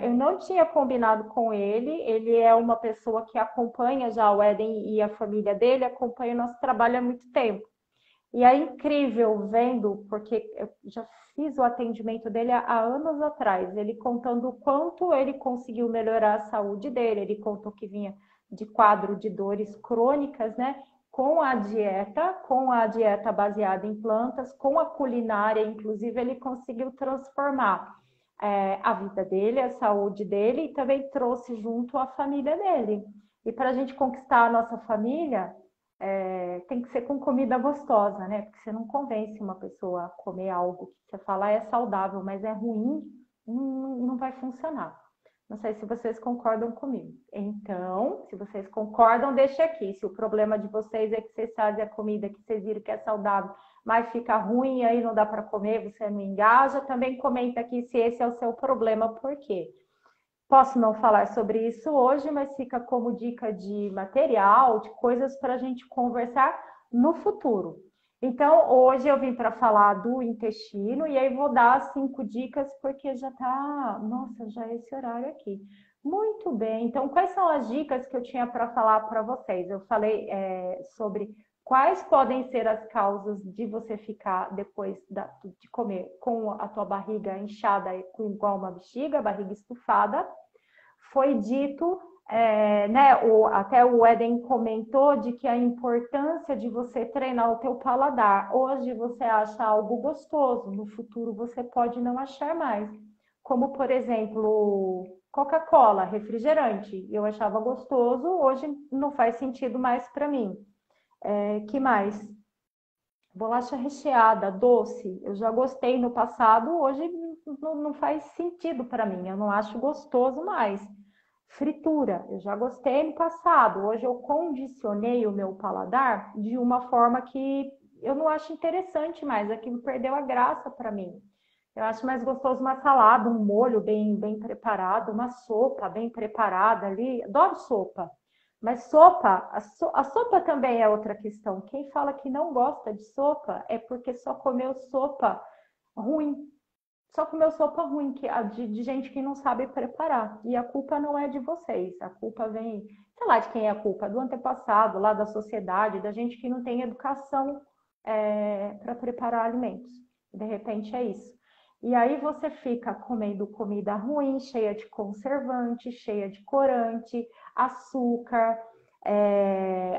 eu não tinha combinado com ele, ele é uma pessoa que acompanha já o Éden e a família dele, acompanha o nosso trabalho há muito tempo. E é incrível vendo, porque eu já fiz o atendimento dele há anos atrás, ele contando o quanto ele conseguiu melhorar a saúde dele, ele contou que vinha de quadro de dores crônicas, né? Com a dieta baseada em plantas, com a culinária, inclusive, ele conseguiu transformar a vida dele, a saúde dele, e também trouxe junto a família dele. E para a gente conquistar a nossa família, tem que ser com comida gostosa, né? Porque você não convence uma pessoa a comer algo que você fala é saudável, mas é ruim, não vai funcionar. Não sei se vocês concordam comigo. Então, se vocês concordam, deixe aqui. Se o problema de vocês é que vocês fazem a comida que vocês viram que é saudável, mas fica ruim e aí não dá para comer, você não engaja, também comenta aqui se esse é o seu problema, por quê? Posso não falar sobre isso hoje, mas fica como dica de material, de coisas para a gente conversar no futuro. Então, hoje eu vim para falar do intestino e aí vou dar 5 dicas, porque já está. Nossa, já é esse horário aqui. Muito bem. Então, quais são as dicas que eu tinha para falar para vocês? Eu falei sobre quais podem ser as causas de você ficar depois de comer com a tua barriga inchada, igual uma bexiga, barriga estufada. Foi dito, né, até o Éden comentou de que a importância de você treinar o teu paladar. Hoje você acha algo gostoso, no futuro você pode não achar mais. Como, por exemplo, Coca-Cola, refrigerante. Eu achava gostoso, hoje não faz sentido mais para mim. Que mais? Bolacha recheada, doce. Eu já gostei no passado, hoje não faz sentido para mim. Eu não acho gostoso mais. Fritura, eu já gostei no passado. Hoje eu condicionei o meu paladar de uma forma que eu não acho interessante mais. Aquilo perdeu a graça para mim. Eu acho mais gostoso uma salada, um molho bem preparado, uma sopa bem preparada ali. Adoro sopa. Mas sopa, a sopa também é outra questão. Quem fala que não gosta de sopa é porque só comeu sopa ruim. Só comeu sopa ruim, de gente que não sabe preparar. E a culpa não é de vocês. A culpa vem, sei lá de quem é a culpa, do antepassado, lá da sociedade, da gente que não tem educação para preparar alimentos. De repente é isso. E aí você fica comendo comida ruim, cheia de conservante, cheia de corante, açúcar,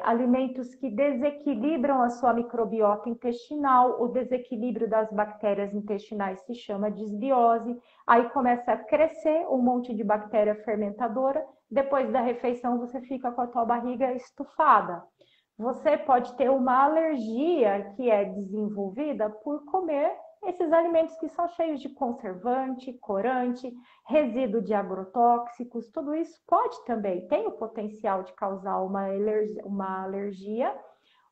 alimentos que desequilibram a sua microbiota intestinal. O desequilíbrio das bactérias intestinais se chama disbiose. Aí começa a crescer um monte de bactéria fermentadora. Depois da refeição você fica com a tua barriga estufada. Você pode ter uma alergia que é desenvolvida por comer esses alimentos que são cheios de conservante, corante, resíduo de agrotóxicos, tudo isso pode também, tem o potencial de causar uma alergia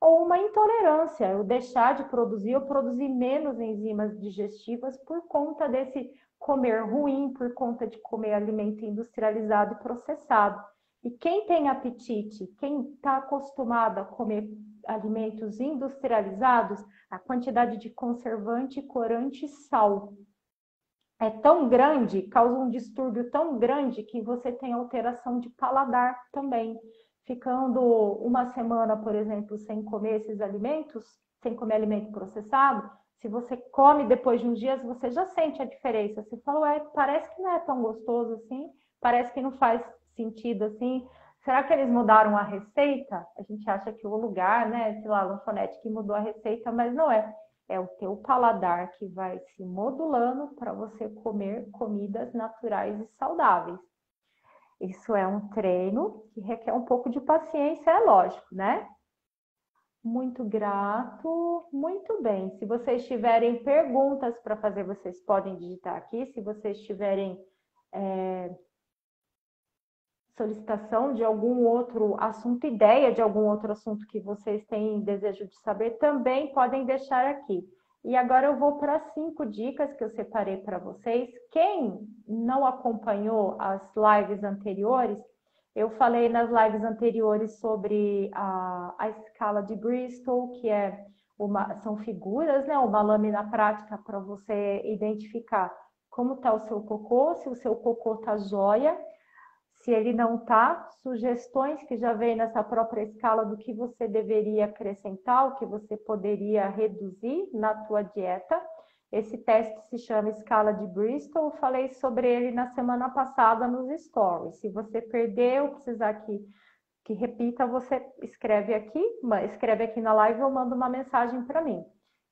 ou uma intolerância, eu deixar de produzir ou produzir menos enzimas digestivas por conta desse comer ruim, por conta de comer alimento industrializado e processado. E quem tem apetite, quem está acostumado a comer alimentos industrializados, a quantidade de conservante, corante e sal é tão grande, causa um distúrbio tão grande que você tem alteração de paladar também. Ficando uma semana, por exemplo, sem comer esses alimentos, sem comer alimento processado, se você come depois de uns dias, você já sente a diferença. Você fala, parece que não é tão gostoso assim, parece que não faz sentido assim. Será que eles mudaram a receita? A gente acha que o lugar, né, sei lá, a lanchonete que mudou a receita, mas não é. É o teu paladar que vai se modulando para você comer comidas naturais e saudáveis. Isso é um treino que requer um pouco de paciência, é lógico, né? Muito grato, muito bem. Se vocês tiverem perguntas para fazer, vocês podem digitar aqui. Se vocês tiverem solicitação de algum outro assunto, ideia de algum outro assunto que vocês têm desejo de saber, também podem deixar aqui. E agora eu vou para 5 dicas que eu separei para vocês. Quem não acompanhou as lives anteriores, eu falei nas lives anteriores sobre a escala de Bristol, que são figuras, né? Uma lâmina prática para você identificar como está o seu cocô, se o seu cocô está jóia. Se ele não está, sugestões que já vem nessa própria escala do que você deveria acrescentar, o que você poderia reduzir na tua dieta. Esse teste se chama escala de Bristol, eu falei sobre ele na semana passada nos stories. Se você perdeu, precisar que repita, você escreve aqui na live ou manda uma mensagem para mim.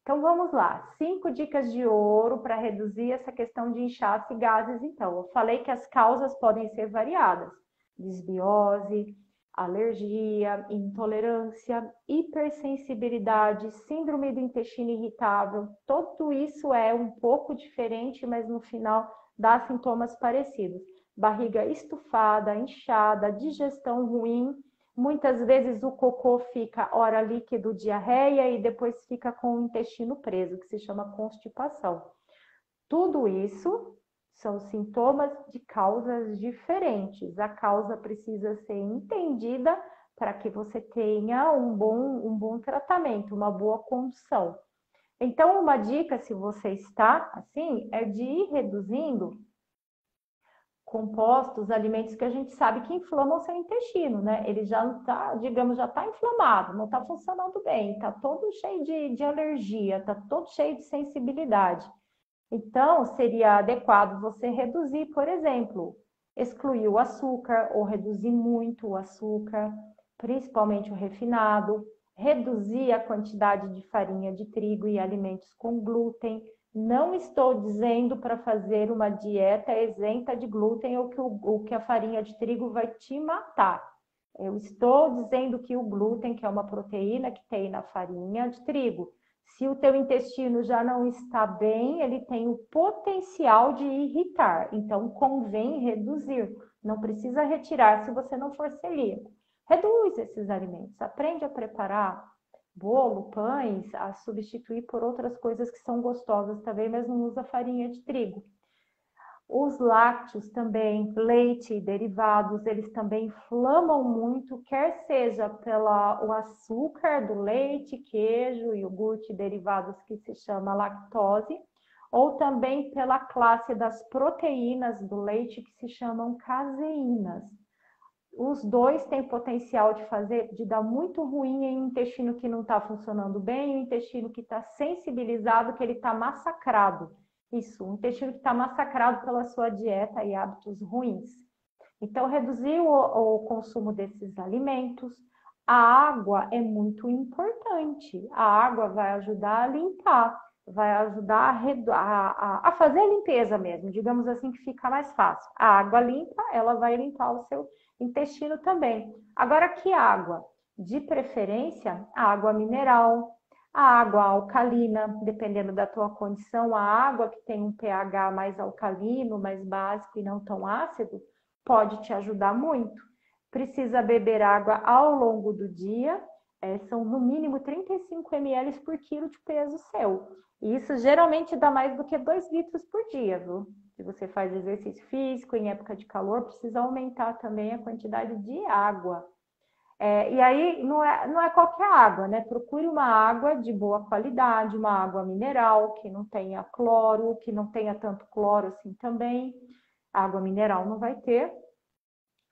Então vamos lá, 5 dicas de ouro para reduzir essa questão de inchaço e gases. Então, eu falei que as causas podem ser variadas: desbiose, alergia, intolerância, hipersensibilidade, síndrome do intestino irritável. Tudo isso é um pouco diferente, mas no final dá sintomas parecidos. Barriga estufada, inchada, digestão ruim. Muitas vezes o cocô fica ora líquido, diarreia, e depois fica com o intestino preso, que se chama constipação. Tudo isso são sintomas de causas diferentes. A causa precisa ser entendida para que você tenha um bom tratamento, uma boa condução. Então, uma dica, se você está assim, é de ir reduzindo compostos, alimentos que a gente sabe que inflamam o seu intestino, né? Ele já está, digamos, já está inflamado, não está funcionando bem, está todo cheio de alergia, está todo cheio de sensibilidade. Então, seria adequado você reduzir, por exemplo, excluir o açúcar ou reduzir muito o açúcar, principalmente o refinado, reduzir a quantidade de farinha de trigo e alimentos com glúten. Não estou dizendo para fazer uma dieta isenta de glúten ou que a farinha de trigo vai te matar. Eu estou dizendo que o glúten, que é uma proteína que tem na farinha de trigo, se o teu intestino já não está bem, ele tem o potencial de irritar. Então, convém reduzir. Não precisa retirar se você não for celíaco. Reduz esses alimentos. Aprende a preparar bolo, pães, a substituir por outras coisas que são gostosas também, mas não usa farinha de trigo. Os lácteos também, leite e derivados, eles também inflamam muito, quer seja pelo açúcar do leite, queijo, iogurte e derivados, que se chama lactose, ou também pela classe das proteínas do leite, que se chamam caseínas. Os dois têm potencial de dar muito ruim em um intestino que não está funcionando bem, um intestino que está sensibilizado, que ele está massacrado. Isso, um intestino que está massacrado pela sua dieta e hábitos ruins. Então, reduzir o consumo desses alimentos. A água é muito importante. A água vai ajudar a limpar, vai ajudar a fazer a limpeza mesmo, digamos assim, que fica mais fácil. A água limpa, ela vai limpar o seu intestino também. Agora, que água? De preferência, a água mineral, a água alcalina, dependendo da tua condição, a água que tem um pH mais alcalino, mais básico e não tão ácido, pode te ajudar muito. Precisa beber água ao longo do dia, são no mínimo 35 ml por quilo de peso seu. E isso geralmente dá mais do que 2 litros por dia, viu? Se você faz exercício físico em época de calor, precisa aumentar também a quantidade de água. E aí, não é qualquer água, né? Procure uma água de boa qualidade, uma água mineral, que não tenha cloro, que não tenha tanto cloro assim também. A água mineral não vai ter.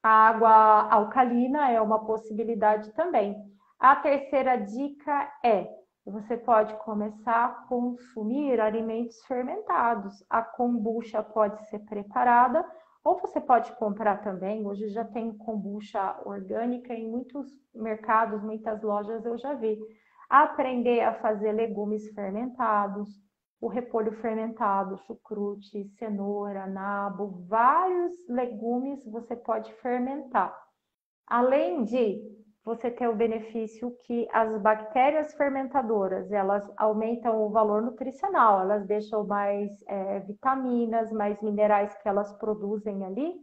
A água alcalina é uma possibilidade também. A terceira dica você pode começar a consumir alimentos fermentados. A kombucha pode ser preparada, ou você pode comprar também. Hoje já tem kombucha orgânica em muitos mercados, muitas lojas eu já vi. Aprender a fazer legumes fermentados, o repolho fermentado, chucrute, cenoura, nabo, vários legumes você pode fermentar. Além de você ter o benefício que as bactérias fermentadoras, elas aumentam o valor nutricional, elas deixam mais vitaminas, mais minerais que elas produzem ali,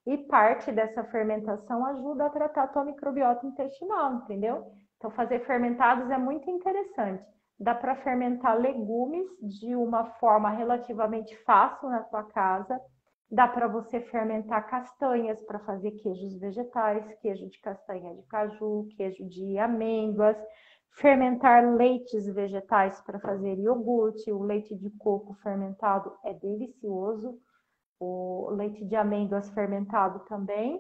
E parte dessa fermentação ajuda a tratar a tua microbiota intestinal, entendeu? Então, fazer fermentados é muito interessante. Dá para fermentar legumes de uma forma relativamente fácil na tua casa. Dá para você fermentar castanhas para fazer queijos vegetais, queijo de castanha de caju, queijo de amêndoas. Fermentar leites vegetais para fazer iogurte. O leite de coco fermentado é delicioso. O leite de amêndoas fermentado também.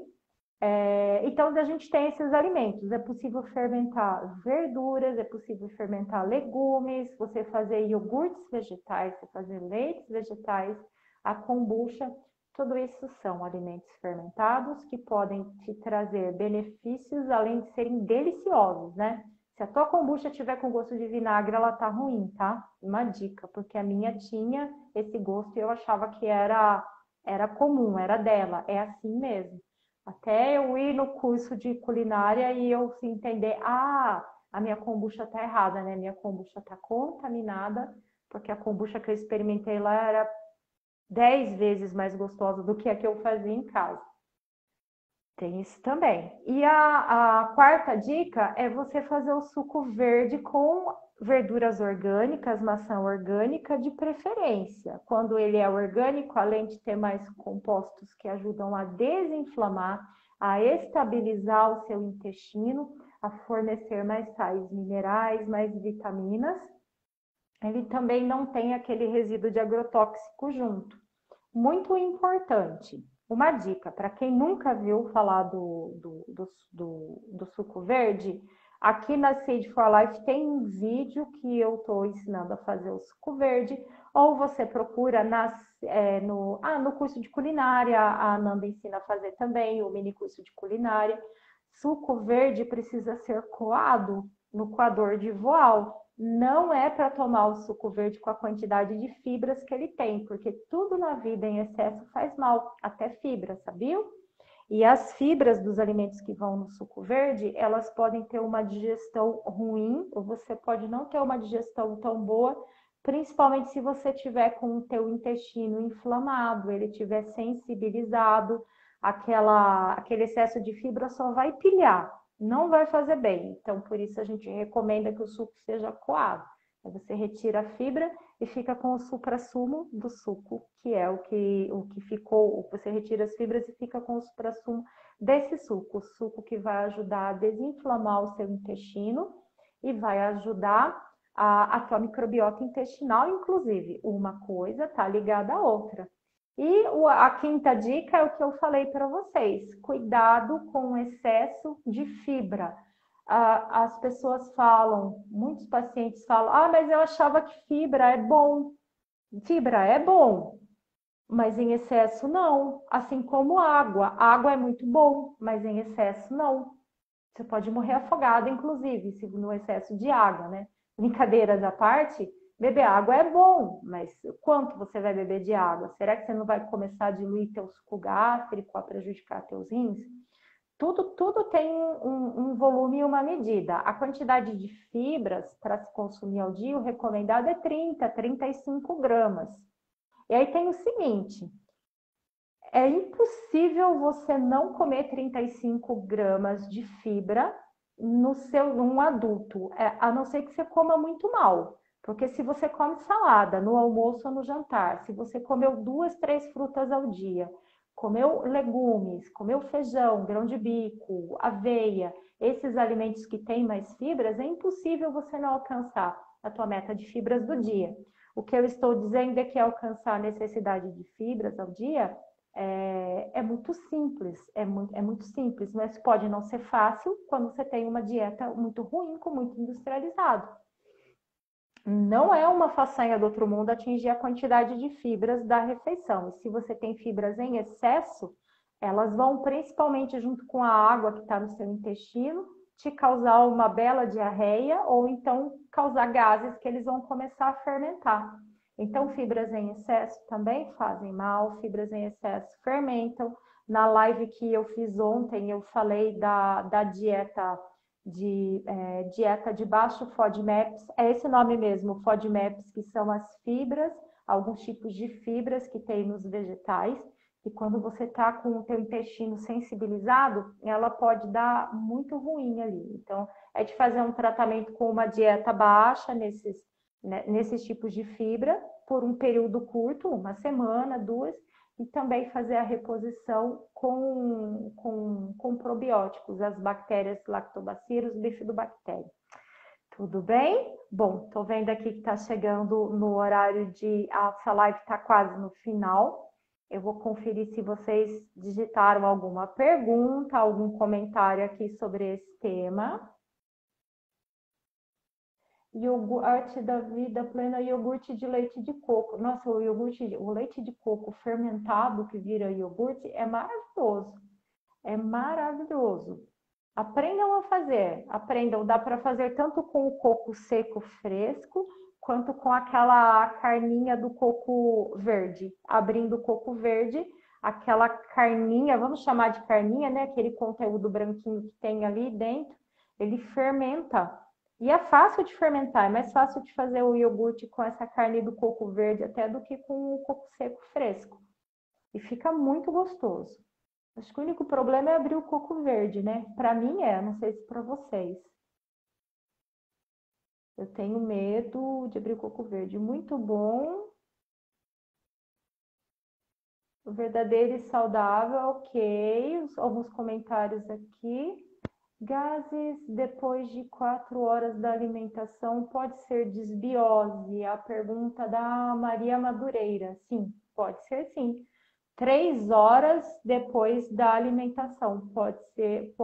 Então, a gente tem esses alimentos. É possível fermentar verduras, é possível fermentar legumes, você fazer iogurtes vegetais, você fazer leites vegetais, a kombucha. Tudo isso são alimentos fermentados que podem te trazer benefícios, além de serem deliciosos, né? Se a tua kombucha tiver com gosto de vinagre, ela tá ruim, tá? Uma dica, porque a minha tinha esse gosto e eu achava que era comum, era dela. É assim mesmo. Até eu ir no curso de culinária e eu se entender, a minha kombucha tá errada, né? Minha kombucha tá contaminada, porque a kombucha que eu experimentei lá era 10 vezes mais gostosa do que a que eu fazia em casa. Tem isso também. E a quarta dica é você fazer o suco verde com verduras orgânicas, maçã orgânica de preferência. Quando ele é orgânico, além de ter mais compostos que ajudam a desinflamar, a estabilizar o seu intestino, a fornecer mais sais minerais, mais vitaminas, ele também não tem aquele resíduo de agrotóxico junto. Muito importante. Uma dica, para quem nunca viu falar do suco verde, aqui na Seed for Life tem um vídeo que eu estou ensinando a fazer o suco verde, ou você procura no curso de culinária, a Ananda ensina a fazer também, o mini curso de culinária. Suco verde precisa ser coado no coador de voal. Não é para tomar o suco verde com a quantidade de fibras que ele tem, porque tudo na vida em excesso faz mal, até fibra, sabiam? E as fibras dos alimentos que vão no suco verde, elas podem ter uma digestão ruim, ou você pode não ter uma digestão tão boa, principalmente se você tiver com o teu intestino inflamado, ele tiver sensibilizado, aquele excesso de fibra só vai pilhar, não vai fazer bem. Então, por isso a gente recomenda que o suco seja coado. Aí você retira a fibra e fica com o suprassumo do suco, que é o que ficou. Você retira as fibras e fica com o suprassumo desse suco. O suco que vai ajudar a desinflamar o seu intestino e vai ajudar a tua microbiota intestinal, inclusive. Uma coisa está ligada à outra. E a quinta dica é o que eu falei para vocês: cuidado com o excesso de fibra. As pessoas falam, muitos pacientes falam, mas eu achava que fibra é bom. Fibra é bom, mas em excesso não. Assim como água. Água é muito bom, mas em excesso não. Você pode morrer afogado, inclusive, se no excesso de água, né? Brincadeiras à parte, beber água é bom, mas quanto você vai beber de água? Será que você não vai começar a diluir teu suco gástrico, a prejudicar teus rins? Tudo tem um volume e uma medida. A quantidade de fibras para se consumir ao dia, o recomendado é 35 gramas. E aí tem o seguinte: é impossível você não comer 35 gramas de fibra num adulto, a não ser que você coma muito mal. Porque se você come salada no almoço ou no jantar, se você comeu 2, 3 frutas ao dia, comeu legumes, comeu feijão, grão de bico, aveia, esses alimentos que têm mais fibras, é impossível você não alcançar a tua meta de fibras do dia. O que eu estou dizendo é que alcançar a necessidade de fibras ao dia é muito simples, é muito simples, mas pode não ser fácil quando você tem uma dieta muito ruim, com muito industrializado. Não é uma façanha do outro mundo atingir a quantidade de fibras da refeição. E se você tem fibras em excesso, elas vão principalmente junto com a água que está no seu intestino, te causar uma bela diarreia ou então causar gases que eles vão começar a fermentar. Então, fibras em excesso também fazem mal, fibras em excesso fermentam. Na live que eu fiz ontem, eu falei da dieta de baixo FODMAPs, é esse nome mesmo, FODMAPs, que são as fibras, alguns tipos de fibras que tem nos vegetais, E quando você está com o teu intestino sensibilizado, ela pode dar muito ruim ali. Então, é de fazer um tratamento com uma dieta baixa nesses tipos de fibra, por um período curto, uma semana, duas, e também fazer a reposição com probióticos, as bactérias lactobacillus, bifidobactéria. Tudo bem? Bom, tô vendo aqui que está chegando no horário de... Essa live está quase no final. Eu vou conferir se vocês digitaram alguma pergunta, algum comentário aqui sobre esse tema. Iogurte da vida plena, iogurte de leite de coco. Nossa, o leite de coco fermentado que vira iogurte é maravilhoso. É maravilhoso. Aprendam a fazer, aprendam. Dá para fazer tanto com o coco seco fresco, quanto com aquela carninha do coco verde. Abrindo o coco verde, aquela carninha, vamos chamar de carninha, né? Aquele conteúdo branquinho que tem ali dentro, ele fermenta. E é fácil de fermentar, é mais fácil de fazer o iogurte com essa carne do coco verde até do que com o coco seco fresco. E fica muito gostoso. Acho que o único problema é abrir o coco verde, né? Para mim não sei se para vocês. Eu tenho medo de abrir o coco verde. Muito bom. O verdadeiro e saudável, ok. Alguns comentários aqui. Gases depois de 4 horas da alimentação pode ser desbiose? A pergunta da Maria Madureira. Sim, pode ser sim. 3 horas depois da alimentação. Pode ser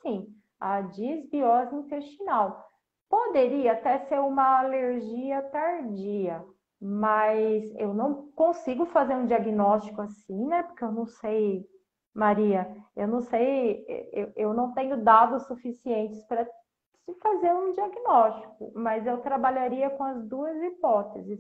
sim. A disbiose intestinal. Poderia até ser uma alergia tardia, mas eu não consigo fazer um diagnóstico assim, né? Porque eu não sei, Maria, eu não sei, eu não tenho dados suficientes para se fazer um diagnóstico, mas eu trabalharia com as duas hipóteses,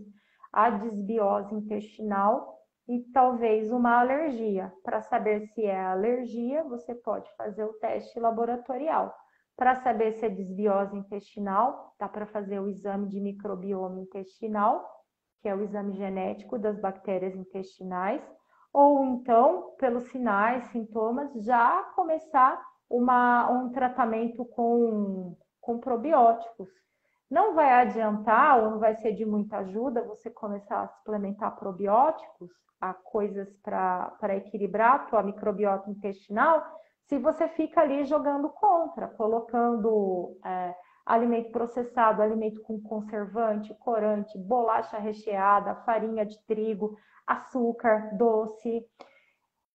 a disbiose intestinal e talvez uma alergia. Para saber se é alergia, você pode fazer o teste laboratorial. Para saber se é desbiose intestinal, dá para fazer o exame de microbioma intestinal, que é o exame genético das bactérias intestinais, ou então, pelos sinais, sintomas, já começar um tratamento com probióticos. Não vai adiantar ou não vai ser de muita ajuda você começar a suplementar probióticos, a coisas para equilibrar a tua microbiota intestinal, se você fica ali jogando contra, colocando alimento processado, alimento com conservante, corante, bolacha recheada, farinha de trigo, açúcar, doce.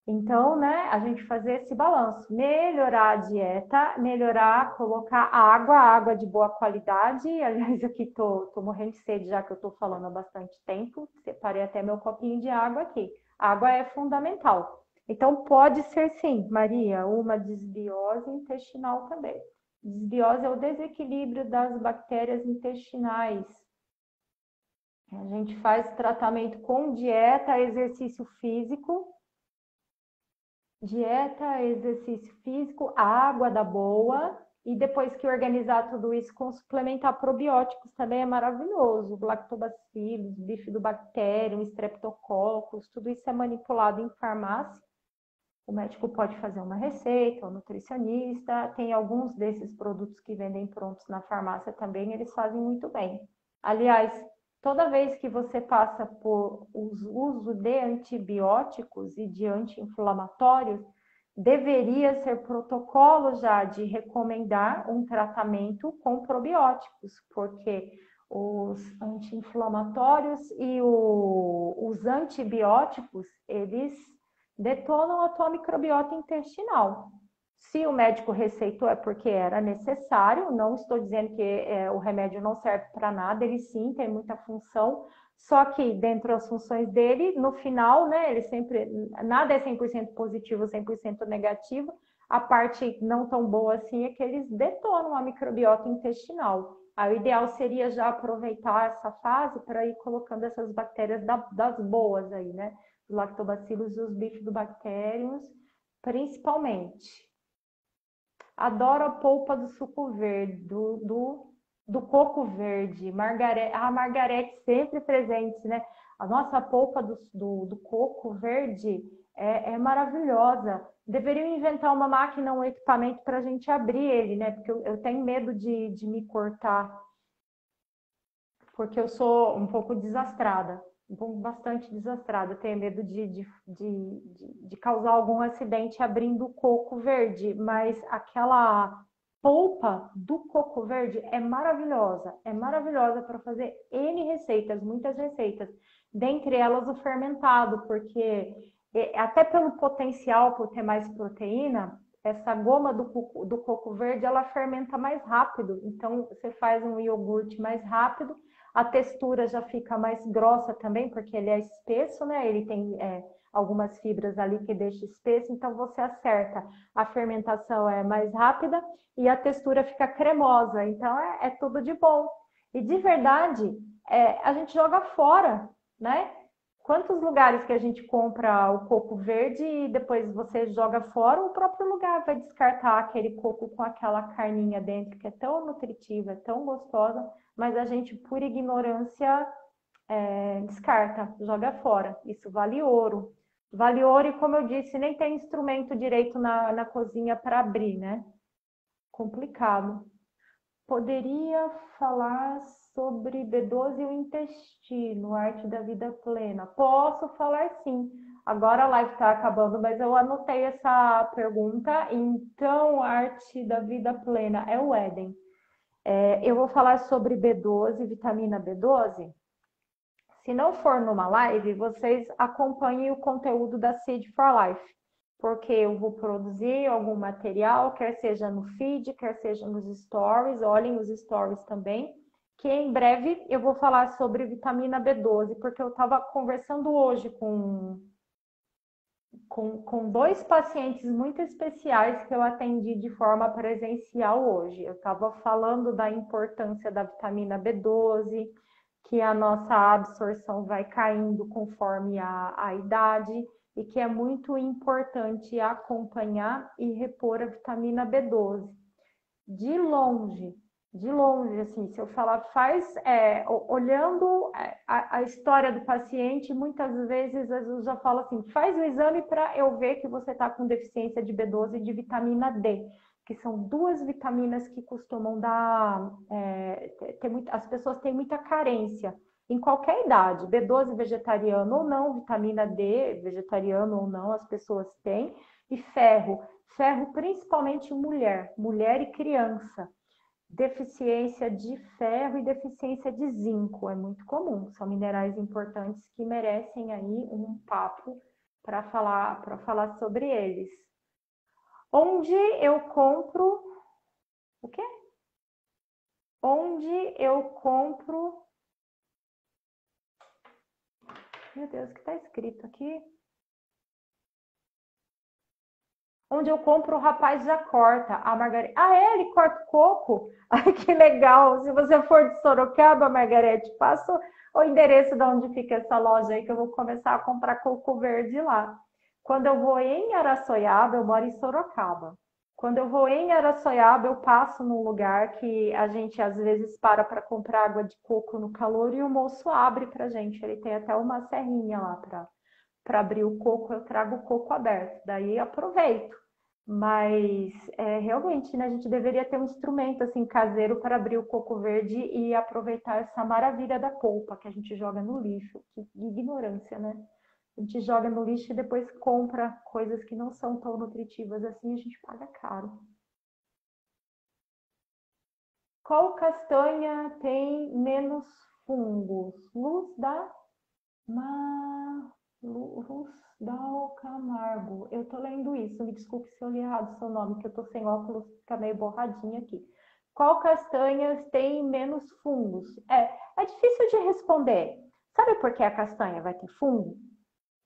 Então, né, a gente fazer esse balanço, melhorar a dieta, melhorar, colocar água de boa qualidade. Aliás, aqui tô morrendo de sede já que eu tô falando há bastante tempo, separei até meu copinho de água aqui. A água é fundamental. Então, pode ser sim, Maria, uma desbiose intestinal também. Desbiose é o desequilíbrio das bactérias intestinais. A gente faz tratamento com dieta, exercício físico, exercício físico, água da boa, e depois que organizar tudo isso com suplementar probióticos também é maravilhoso. Lactobacillus, bifidobacterium, streptococcus, tudo isso é manipulado em farmácia. O médico pode fazer uma receita, o nutricionista, tem alguns desses produtos que vendem prontos na farmácia também, eles fazem muito bem. Aliás, toda vez que você passa por uso de antibióticos e de anti-inflamatórios, deveria ser protocolo já de recomendar um tratamento com probióticos, porque os anti-inflamatórios e os antibióticos, eles detonam a tua microbiota intestinal. Se o médico receitou é porque era necessário, não estou dizendo que o remédio não serve para nada, ele sim tem muita função, só que dentro das funções dele, no final, né, ele sempre, nada é 100% positivo, 100% negativo, a parte não tão boa assim é que eles detonam a microbiota intestinal. Aí, o ideal seria já aproveitar essa fase para ir colocando essas bactérias das boas aí, né? Os lactobacillus e os bifidobacteriums, principalmente. Adoro a polpa do suco verde, do coco verde. A Margarete sempre presente, né? A nossa polpa do coco verde é maravilhosa. Deveriam inventar uma máquina, um equipamento para a gente abrir ele, né? Porque eu tenho medo de me cortar, porque eu sou um pouco desastrada, bastante desastrada. Eu tenho medo de causar algum acidente abrindo o coco verde, mas aquela polpa do coco verde é maravilhosa para fazer N receitas, muitas receitas, dentre elas o fermentado, porque até pelo potencial por ter mais proteína, essa goma do coco verde ela fermenta mais rápido, então você faz um iogurte mais rápido, a textura já fica mais grossa também, porque ele é espesso, né? Ele tem algumas fibras ali que deixa espesso, então você acerta. A fermentação é mais rápida e a textura fica cremosa, então é tudo de bom. E de verdade, a gente joga fora, né? Quantos lugares que a gente compra o coco verde e depois você joga fora, o próprio lugar vai descartar aquele coco com aquela carninha dentro, que é tão nutritiva, é tão gostosa, mas a gente, por ignorância, descarta, joga fora. Isso vale ouro. Vale ouro e, como eu disse, nem tem instrumento direito na cozinha para abrir, né? Complicado. Poderia falar sobre B12 e o intestino, arte da vida plena? Posso falar sim. Agora a live está acabando, mas eu anotei essa pergunta. Então, arte da vida plena é o Éden. Eu vou falar sobre B12, vitamina B12. Se não for numa live, vocês acompanhem o conteúdo da Seed for Life, porque eu vou produzir algum material, quer seja no feed, quer seja nos stories, olhem os stories também, que em breve eu vou falar sobre vitamina B12, porque eu estava conversando hoje com 2 pacientes muito especiais que eu atendi de forma presencial hoje. Eu estava falando da importância da vitamina B12, que a nossa absorção vai caindo conforme a idade e que é muito importante acompanhar e repor a vitamina B12. De longe, assim, se eu falar, olhando a história do paciente, muitas vezes eu já falo assim, faz o exame para eu ver que você está com deficiência de B12 e de vitamina D, que são 2 vitaminas que costumam dar, as pessoas têm muita carência, em qualquer idade, B12 vegetariano ou não, vitamina D vegetariano ou não, as pessoas têm, e ferro principalmente mulher e criança. Deficiência de ferro e deficiência de zinco, é muito comum, são minerais importantes que merecem aí um papo para falar sobre eles. Onde eu compro o quê? Onde eu compro... Meu Deus, o que está escrito aqui? Onde eu compro, o rapaz já corta. A Margarete... ele corta coco? Ai, que legal! Se você for de Sorocaba, Margarete, passa o endereço de onde fica essa loja aí, que eu vou começar a comprar coco verde lá. Quando eu vou em Araçoiaba, eu moro em Sorocaba. Quando eu vou em Araçoiaba, eu passo num lugar que a gente às vezes para comprar água de coco no calor e o moço abre pra gente. Ele tem até uma serrinha lá para abrir o coco, eu trago o coco aberto, daí aproveito. Mas realmente, né, a gente deveria ter um instrumento assim caseiro para abrir o coco verde e aproveitar essa maravilha da polpa que a gente joga no lixo. Que ignorância, né? A gente joga no lixo e depois compra coisas que não são tão nutritivas assim, a gente paga caro. Qual castanha tem menos fungos? Luz Camargo. Eu tô lendo isso, me desculpe se eu li errado o seu nome, que eu tô sem óculos, fica meio borradinha aqui. Qual castanha tem menos fungos? É difícil de responder. Sabe por que a castanha vai ter fungo?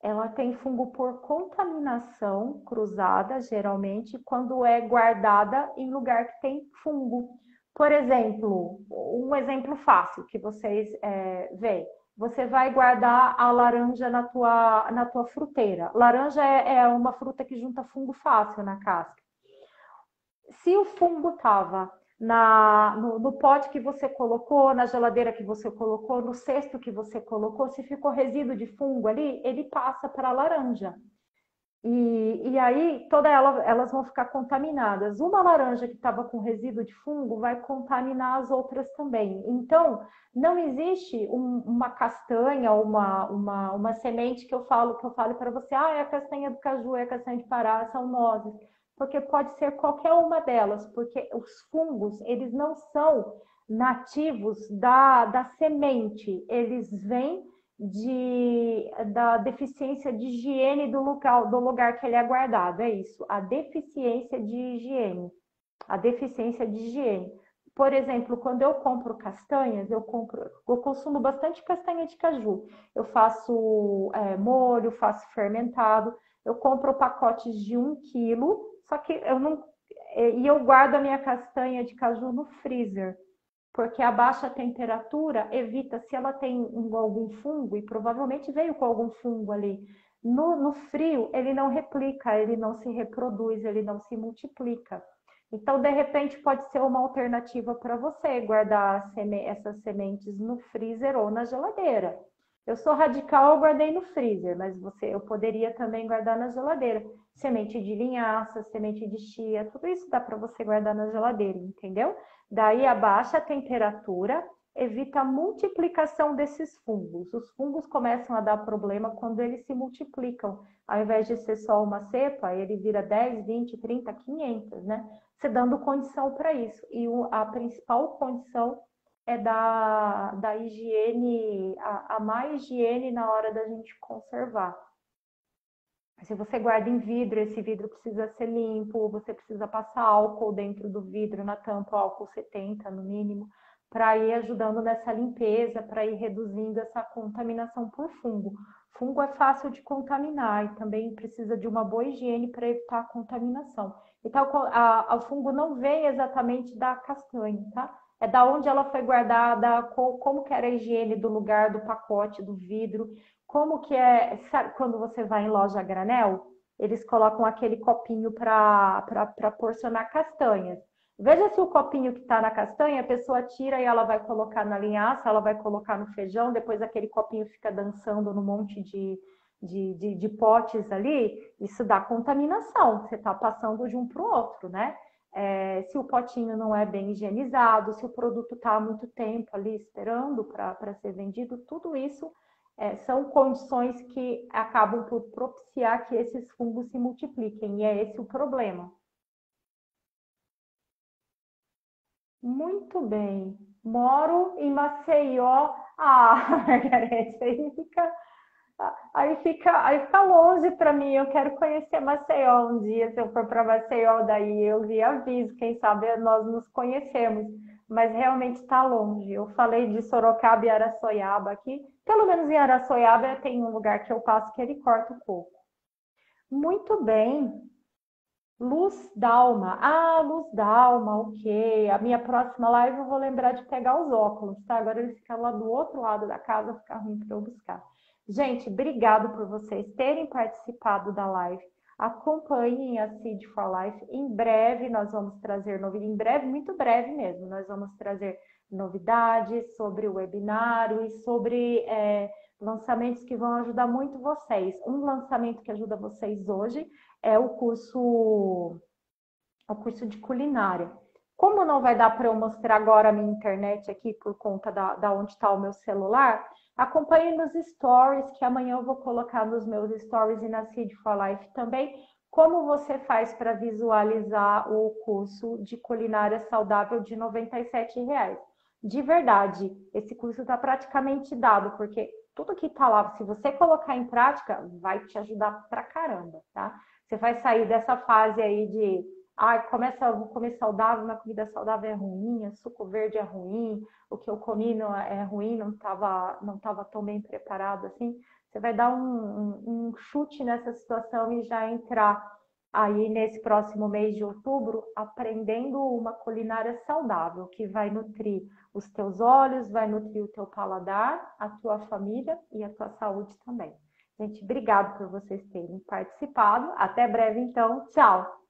Ela tem fungo por contaminação cruzada, geralmente, quando é guardada em lugar que tem fungo. Por exemplo, um exemplo fácil que vocês veem. Você vai guardar a laranja na tua fruteira. Laranja é uma fruta que junta fungo fácil na casca. Se o fungo estava no pote que você colocou, na geladeira que você colocou, no cesto que você colocou, se ficou resíduo de fungo ali, ele passa para a laranja. E aí elas vão ficar contaminadas. Uma laranja que estava com resíduo de fungo vai contaminar as outras também. Então, não existe uma castanha ou uma semente que eu falo para você, ah, é a castanha do caju, é a castanha de Pará, são nozes. Porque pode ser qualquer uma delas, porque os fungos, eles não são nativos da semente, eles vêm da deficiência de higiene do lugar que ele é guardado. É isso, a deficiência de higiene. A deficiência de higiene. Por exemplo, quando eu compro castanhas, eu consumo bastante castanha de caju. Eu faço molho, faço fermentado. Eu compro pacotes de 1 quilo, só que eu não. E eu guardo a minha castanha de caju no freezer, porque a baixa temperatura evita, se ela tem algum fungo, e provavelmente veio com algum fungo ali, no frio ele não replica, ele não se reproduz, ele não se multiplica. Então, de repente, pode ser uma alternativa para você guardar essas sementes no freezer ou na geladeira. Eu sou radical, eu guardei no freezer, mas eu poderia também guardar na geladeira. Semente de linhaça, semente de chia, tudo isso dá para você guardar na geladeira, entendeu? Daí a baixa temperatura evita a multiplicação desses fungos. Os fungos começam a dar problema quando eles se multiplicam. Ao invés de ser só uma cepa, ele vira 10, 20, 30, 500, né? Você dando condição para isso. E a principal condição é da higiene, a má higiene na hora da gente conservar. Se você guarda em vidro, esse vidro precisa ser limpo, você precisa passar álcool dentro do vidro, na tampa, álcool 70 no mínimo, para ir ajudando nessa limpeza, para ir reduzindo essa contaminação por fungo. Fungo é fácil de contaminar e também precisa de uma boa higiene para evitar a contaminação. Então, o fungo não vem exatamente da castanha, tá? É da onde ela foi guardada, como que era a higiene do lugar, do pacote, do vidro, como que é, sabe, quando você vai em loja a granel, eles colocam aquele copinho para porcionar castanhas. Veja se o copinho que está na castanha, a pessoa tira e ela vai colocar na linhaça, ela vai colocar no feijão, depois aquele copinho fica dançando no monte de potes ali, isso dá contaminação, você está passando de um para o outro, né? Se o potinho não é bem higienizado, se o produto está há muito tempo ali esperando para ser vendido, tudo isso são condições que acabam por propiciar que esses fungos se multipliquem, e é esse o problema. Muito bem. Moro em Maceió. Ah, Margarete, aí fica longe para mim. Eu quero conhecer Maceió um dia. Se eu for para Maceió, daí eu lhe aviso. Quem sabe nós nos conhecemos. Mas realmente está longe. Eu falei de Sorocaba e Araçoiaba aqui. Pelo menos em Araçoiaba tem um lugar que eu passo que ele corta o coco. Muito bem. Luz Dalma. Ah, Luz Dalma, ok. A minha próxima live eu vou lembrar de pegar os óculos, tá? Agora eles ficam lá do outro lado da casa, fica ruim para eu buscar. Gente, obrigado por vocês terem participado da live. Acompanhem a Seed for Life. Em breve nós vamos trazer novidades. Em breve, muito breve mesmo, nós vamos trazer novidades sobre o webinário e sobre lançamentos que vão ajudar muito vocês. Um lançamento que ajuda vocês hoje é o curso de culinária. Como não vai dar para eu mostrar agora a minha internet aqui por conta da onde está o meu celular, acompanhe nos stories, que amanhã eu vou colocar nos meus stories e na Seed for Life também, como você faz para visualizar o curso de culinária saudável de R$ 97,00. De verdade, esse curso está praticamente dado, porque tudo que está lá, se você colocar em prática, vai te ajudar pra caramba, tá? Você vai sair dessa fase aí de vou comer saudável, na comida saudável é ruim, suco verde é ruim, o que eu comi não é ruim, não tava tão bem preparado assim. Você vai dar um chute nessa situação e já entrar aí nesse próximo mês de outubro aprendendo uma culinária saudável, que vai nutrir os teus olhos, vai nutrir o teu paladar, a tua família e a tua saúde também. Gente, obrigado por vocês terem participado. Até breve, então. Tchau!